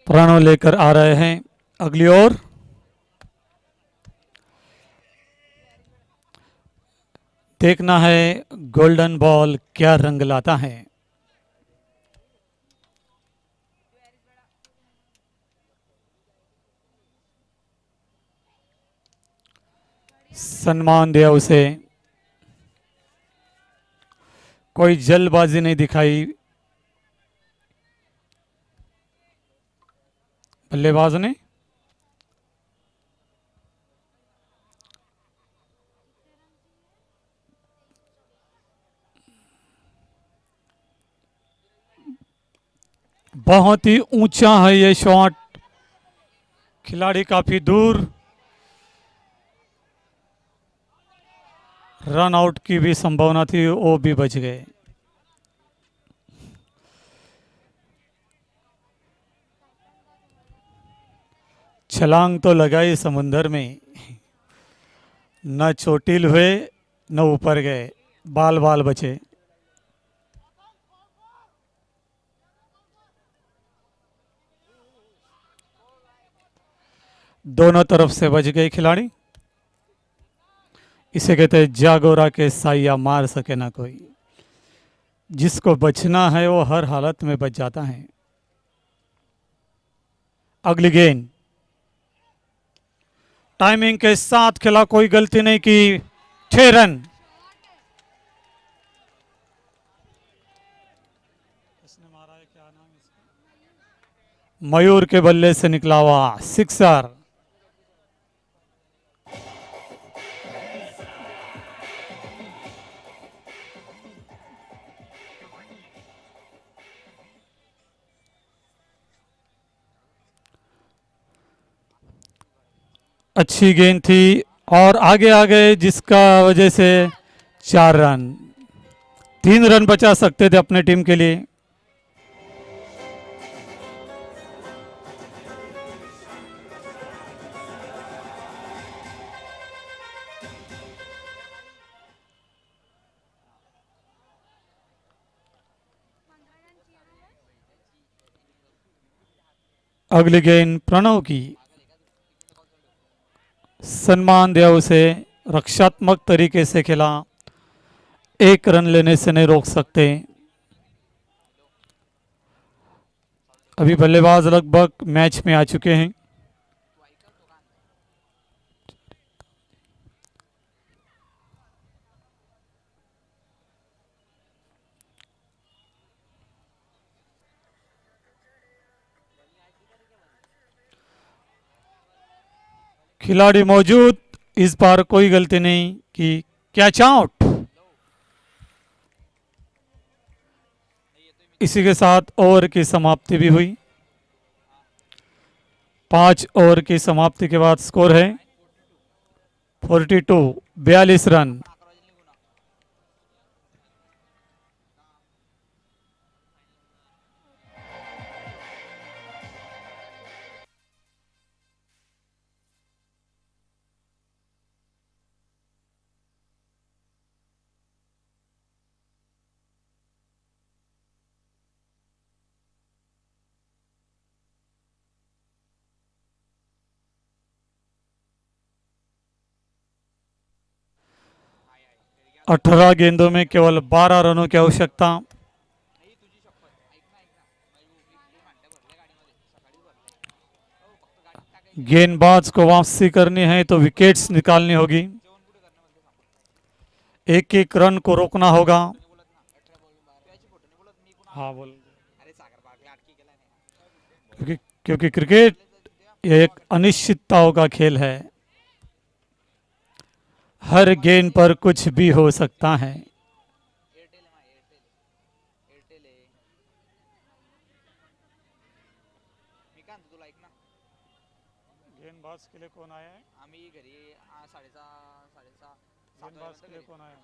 प्रणव लेकर आ रहे हैं अगली ओर। देखना है गोल्डन बॉल क्या रंग लाता है। सम्मान दिया उसे, कोई जल्दबाजी नहीं दिखाई बल्लेबाज ने। बहुत ही ऊंचा है ये शॉट, खिलाड़ी काफी दूर, रन आउट की भी संभावना थी, वो भी बच गए। छलांग तो लगाई समुंदर में, न चोटिल हुए न ऊपर गए, बाल बाल बचे। दोनों तरफ से बच गए खिलाड़ी। इसे कहते हैं जागोरा के साया मार सके ना कोई। जिसको बचना है वो हर हालत में बच जाता है। अगली गेंद टाइमिंग के साथ खेला, कोई गलती नहीं की, 6 रन। मयूर के बल्ले से निकला हुआ सिक्सर। अच्छी गेंद थी और आगे आ गए, जिसका वजह से 4 रन, 3 रन बचा सकते थे अपने टीम के लिए। अगली गेंद प्रणव की, सम्मान दिया उसे, रक्षात्मक तरीके से खेला, एक रन लेने से नहीं रोक सकते। अभी बल्लेबाज लगभग मैच में आ चुके हैं। खिलाड़ी मौजूद, इस बार कोई गलती नहीं कि कैच आउट। इसी के साथ ओवर की समाप्ति भी हुई। 5 ओवर की समाप्ति के बाद स्कोर है 42, 42 रन। अठारह गेंदों में केवल 12 रनों की आवश्यकता। गेंदबाज को वापसी करनी है तो विकेट्स निकालनी होगी, एक एक रन को रोकना होगा। हाँ बोल। क्योंकि क्रिकेट ये एक अनिश्चितताओं का खेल है, हर गेंद पर कुछ भी हो सकता है। गेंदबाज के लिए कौन आया है? गेंदबाज के लिए कौन आया?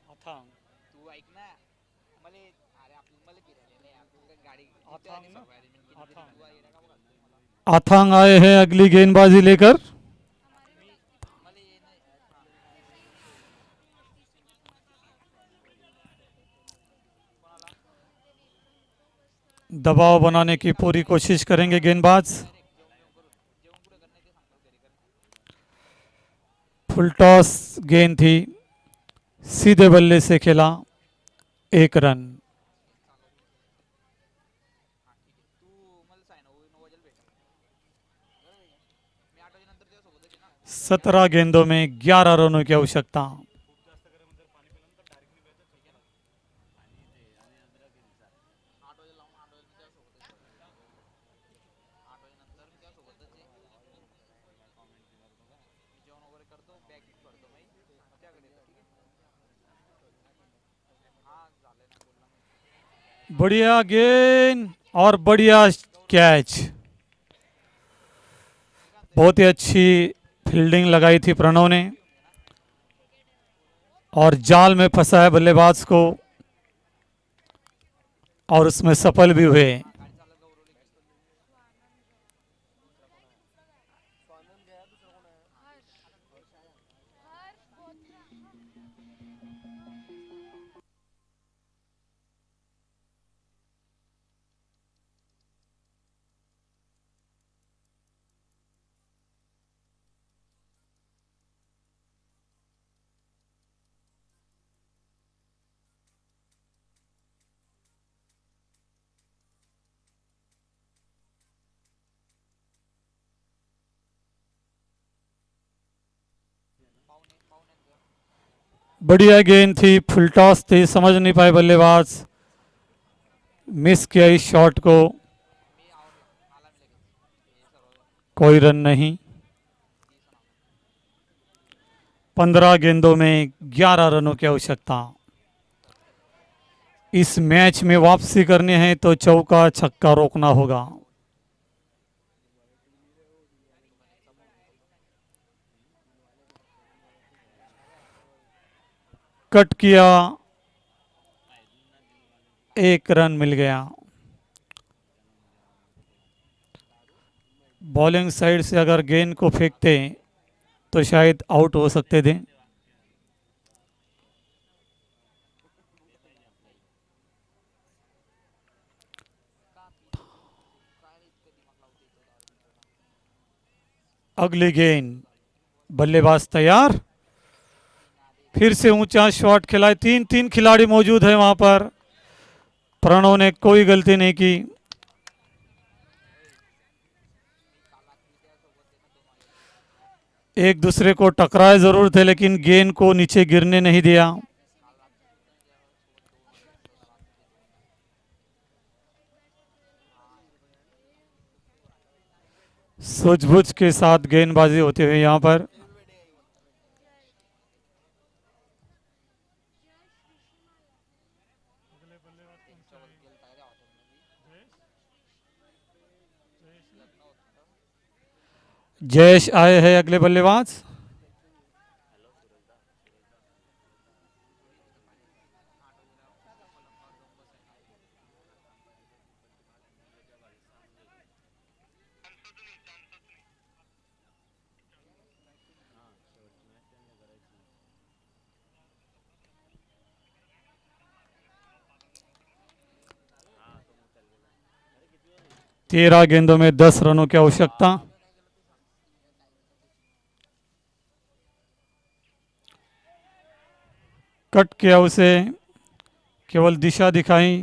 अथांग। तू ऐक ना मला अरे आपली मला गिरायला नाही आपली गाडी अथांग ना? अथांग आए हैं अगली गेंदबाजी लेकर। दबाव बनाने की पूरी कोशिश करेंगे गेंदबाज। फुल टॉस गेंद थी, सीधे बल्ले से खेला, एक रन। तू मला सांग ना 9 वाजेला भेट मी 8 वाजेनंतर तुझ्या सोबतच आहे ना 17 गेंदों में 11 रनों की आवश्यकता। बढ़िया गेंद और बढ़िया कैच, बहुत ही अच्छी फील्डिंग लगाई थी प्रणव ने और जाल में फंसा है बल्लेबाज को और उसमें सफल भी हुए। बढ़िया गेंद थी, फुल टॉस थी, समझ नहीं पाए बल्लेबाज, मिस किया इस शॉट को, कोई रन नहीं। 15 गेंदों में 11 रनों की आवश्यकता। इस मैच में वापसी करनी है तो चौका छक्का रोकना होगा। कट किया, एक रन मिल गया। बॉलिंग साइड से अगर गेंद को फेंकते तो शायद आउट हो सकते थे। अगली गेंद, बल्लेबाज तैयार, फिर से ऊंचा शॉट खेला है। तीन तीन खिलाड़ी मौजूद है वहां पर। प्रणव ने कोई गलती नहीं की। एक दूसरे को टकराए जरूर थे, लेकिन गेंद को नीचे गिरने नहीं दिया। सूझबूझ के साथ गेंदबाजी होते हुए यहां पर। जयेश आए हैं अगले बल्लेबाज। तेरह गेंदों में 10 रनों की आवश्यकता। कट किया उसे, केवल दिशा दिखाई।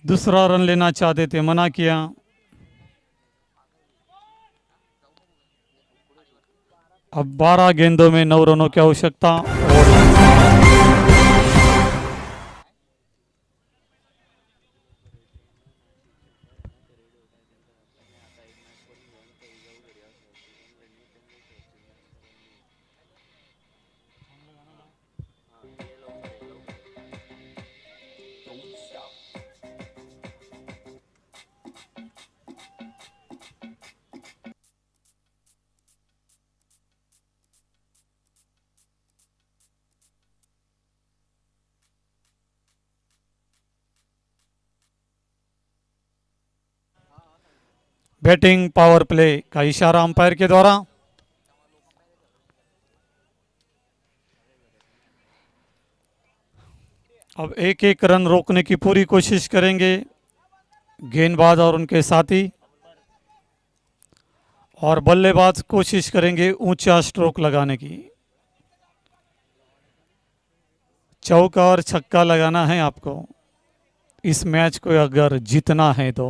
दूसरा रन लेना चाहते थे, मना किया। अब 12 गेंदों में 9 रनों की आवश्यकता। बैटिंग पावर प्ले का इशारा अंपायर के द्वारा। अब एक एक रन रोकने की पूरी कोशिश करेंगे गेंदबाज और उनके साथी, और बल्लेबाज कोशिश करेंगे ऊंचा स्ट्रोक लगाने की। चौका और छक्का लगाना है आपको इस मैच को अगर जीतना है तो।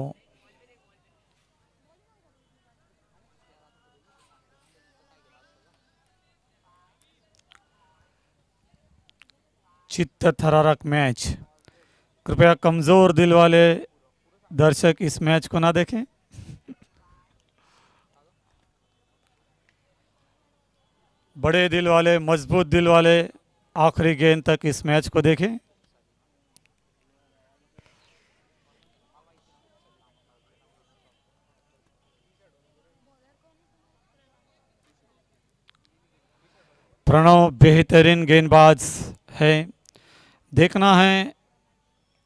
चित्त थरारक मैच। कृपया कमजोर दिल वाले दर्शक इस मैच को ना देखें। बड़े दिल वाले, मजबूत दिल वाले आखिरी गेंद तक इस मैच को देखें। प्रणव बेहतरीन गेंदबाज है। देखना है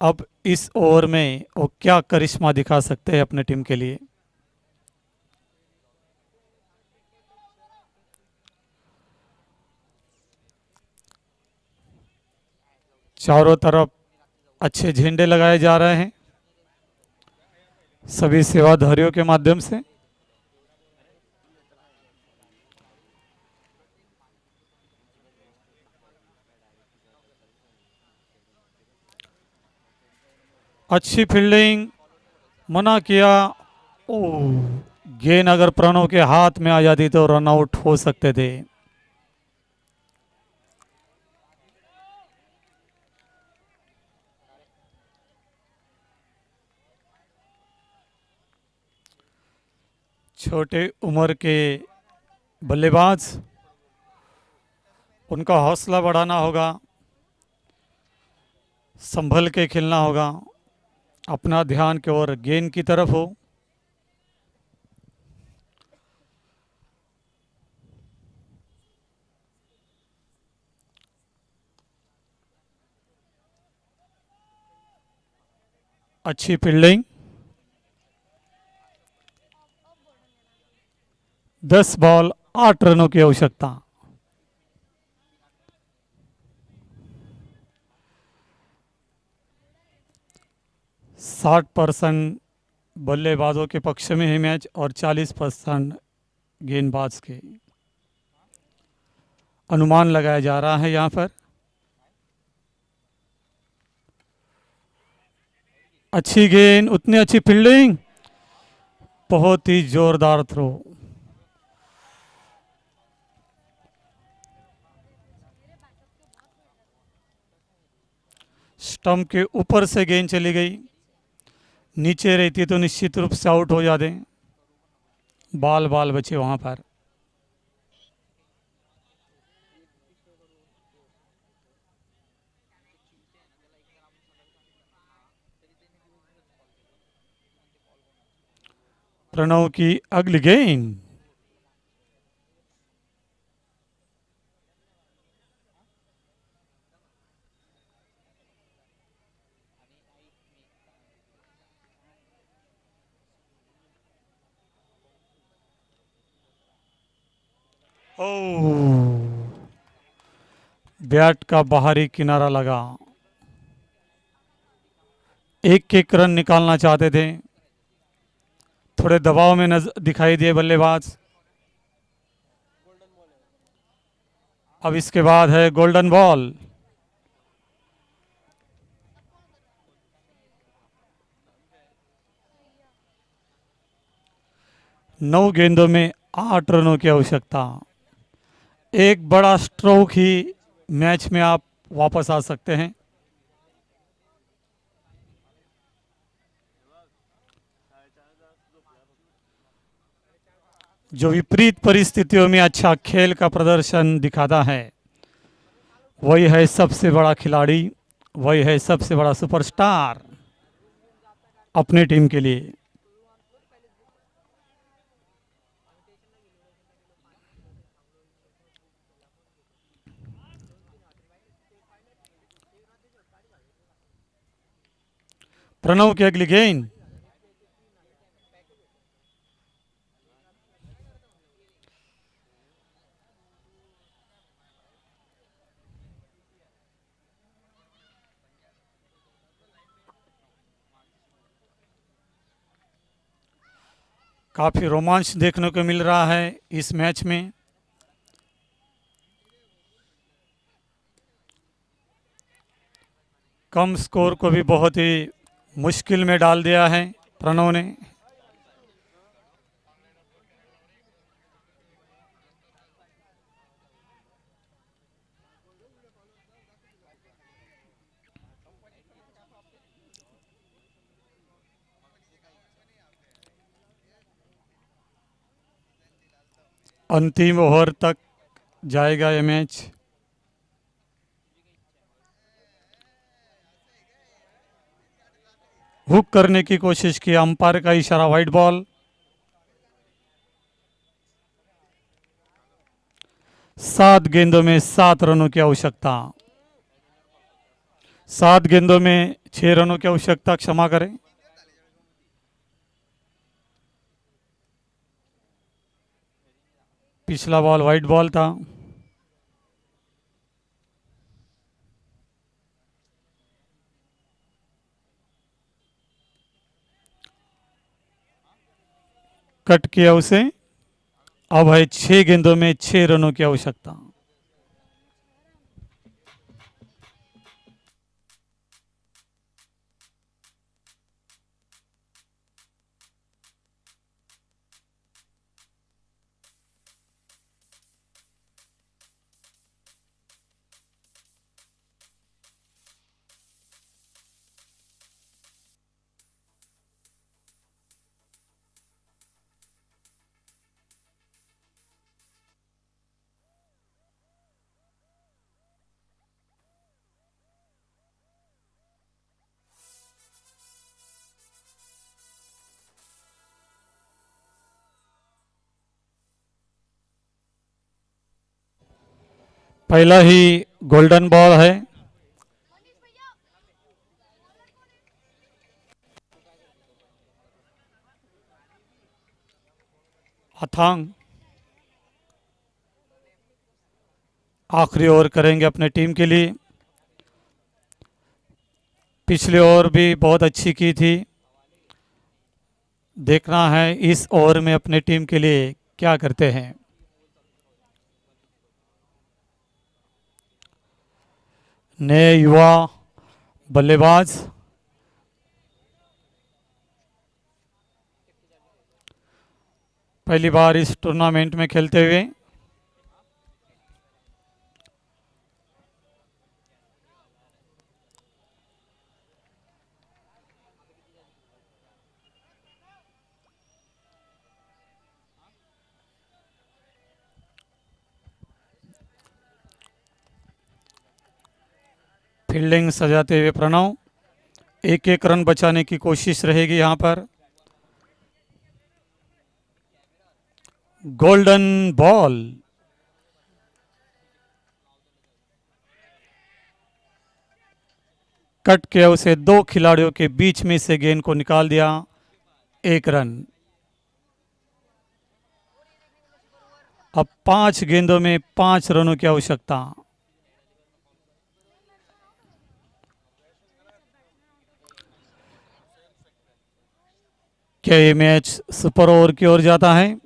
अब इस ओवर में वो क्या करिश्मा दिखा सकते हैं अपने टीम के लिए। चारों तरफ अच्छे झंडे लगाए जा रहे हैं सभी सेवाधारियों के माध्यम से। अच्छी फील्डिंग, मना किया। ओह, गेंद अगर प्रणव के हाथ में आ जाती तो रन आउट हो सकते थे। छोटे उम्र के बल्लेबाज, उनका हौसला बढ़ाना होगा, संभल के खेलना होगा, अपना ध्यान केवल गेंद की तरफ हो। अच्छी फील्डिंग। 10 बॉल 8 रनों की आवश्यकता। %60 बल्लेबाजों के पक्ष में है मैच और 40% गेंदबाज के। अनुमान लगाया जा रहा है यहाँ पर। अच्छी गेंद, उतनी अच्छी फील्डिंग, बहुत ही जोरदार थ्रो। स्टंप के ऊपर से गेंद चली गई, नीचे रहती तो निश्चित रूप से आउट हो जाते। बाल बाल बचे वहां पर। प्रणव की अगली गेंद, बैट का बाहरी किनारा लगा। एक रन निकालना चाहते थे, थोड़े दबाव में दिखाई दिए बल्लेबाज। अब इसके बाद है गोल्डन बॉल। नौ गेंदों में 8 रनों की आवश्यकता। एक बड़ा स्ट्रोक ही मैच में आप वापस आ सकते हैं। जो विपरीत परिस्थितियों में अच्छा खेल का प्रदर्शन दिखाता है, वही है सबसे बड़ा खिलाड़ी, वही है सबसे बड़ा सुपरस्टार अपने टीम के लिए। प्रणव की अगली गेंद, काफी रोमांच देखने को मिल रहा है इस मैच में। कम स्कोर को भी बहुत ही मुश्किल में डाल दिया है प्रणव ने। अंतिम ओवर तक जाएगा ये मैच। हुक करने की कोशिश की, अंपायर का इशारा, वाइड बॉल। 7 गेंदों में 7 रनों की आवश्यकता। 7 गेंदों में 6 रनों की आवश्यकता, क्षमा करें। पिछला बॉल वाइड बॉल था। कट किया उसे। अब है 6 गेंदों में 6 रनों की आवश्यकता। पहला ही गोल्डन बॉल है। अथांग आखिरी ओवर करेंगे अपने टीम के लिए। पिछले ओवर भी बहुत अच्छी की थी। देखना है इस ओवर में अपने टीम के लिए क्या करते हैं। नए युवा बल्लेबाज पहली बार इस टूर्नामेंट में खेलते हुए। फील्डिंग सजाते हुए प्रणव, एक एक रन बचाने की कोशिश रहेगी यहां पर। गोल्डन बॉल, कट के उसे दो खिलाड़ियों के बीच में से गेंद को निकाल दिया, 1 रन। अब 5 गेंदों में 5 रनों की आवश्यकता। क्या ये मैच सुपर ओवर की ओर जाता है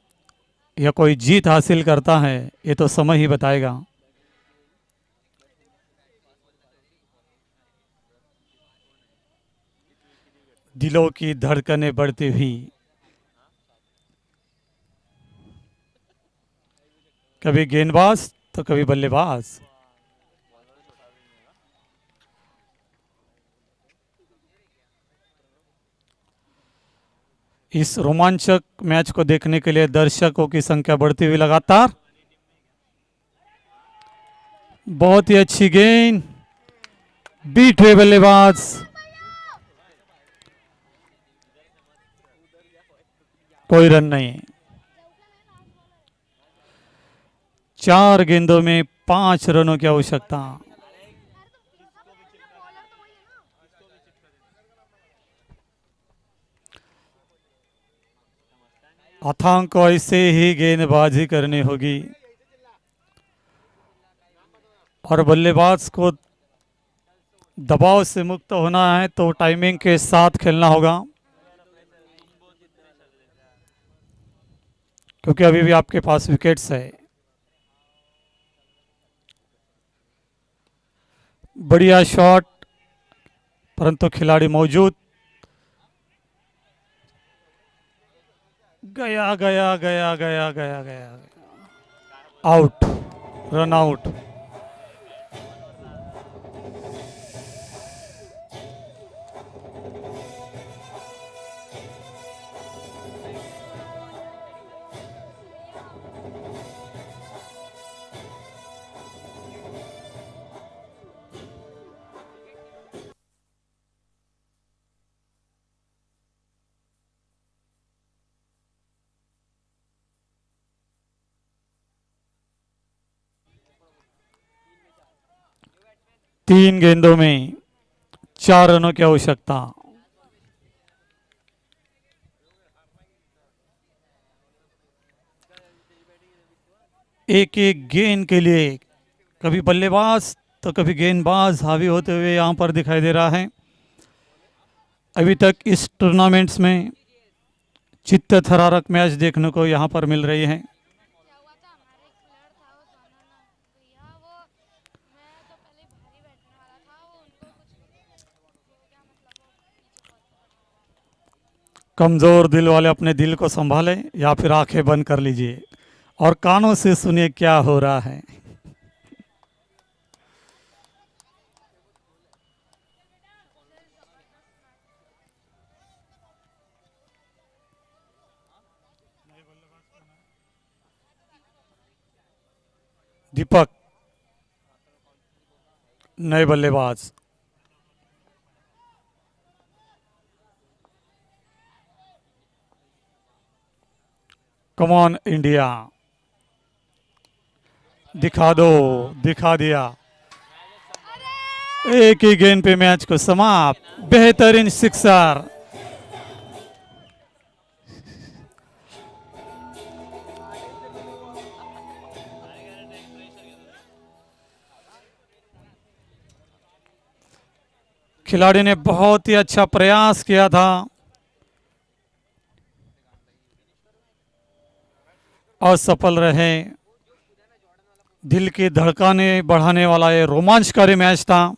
या कोई जीत हासिल करता है, ये तो समय ही बताएगा। दिलों की धड़कनें बढ़ती हुई, कभी गेंदबाज तो कभी बल्लेबाज। इस रोमांचक मैच को देखने के लिए दर्शकों की संख्या बढ़ती हुई लगातार। बहुत ही अच्छी गेंद, बीट हुए बल्लेबाज। कोई रन नहीं। 4 गेंदों में 5 रनों की आवश्यकता। अथांग को ऐसे ही गेंदबाजी करनी होगी और बल्लेबाज को दबाव से मुक्त होना है तो टाइमिंग के साथ खेलना होगा, क्योंकि अभी भी आपके पास विकेट्स है। बढ़िया शॉट, परंतु खिलाड़ी मौजूद। गया गया गया गया गया गया, आउट, रन आउट। तीन गेंदों में 4 रनों की आवश्यकता। एक एक गेंद के लिए कभी बल्लेबाज तो कभी गेंदबाज हावी होते हुए यहां पर दिखाई दे रहा है। अभी तक इस टूर्नामेंट्स में चित्त थरारक मैच देखने को यहां पर मिल रही है। क्या हुआ था, हमारा एक प्लेयर था वो दोनों ना भैया, वो मैं तो पहले भारी बैठने वाला था, वो उनको कुछ वो क्या मतलब वो पीछे बहुत कमजोर दिल वाले अपने दिल को संभालें या फिर आंखें बंद कर लीजिए और कानों से सुनिए क्या हो रहा है। दीपक नए बल्लेबाज। कम ऑन इंडिया, दिखा दो, दिखा दिया। एक ही गेंद पे मैच को समाप्त, बेहतरीन सिक्सर। खिलाड़ी ने बहुत ही अच्छा प्रयास किया था, असफल रहे। दिल की धड़कनें बढ़ाने वाला ये रोमांचकारी मैच था।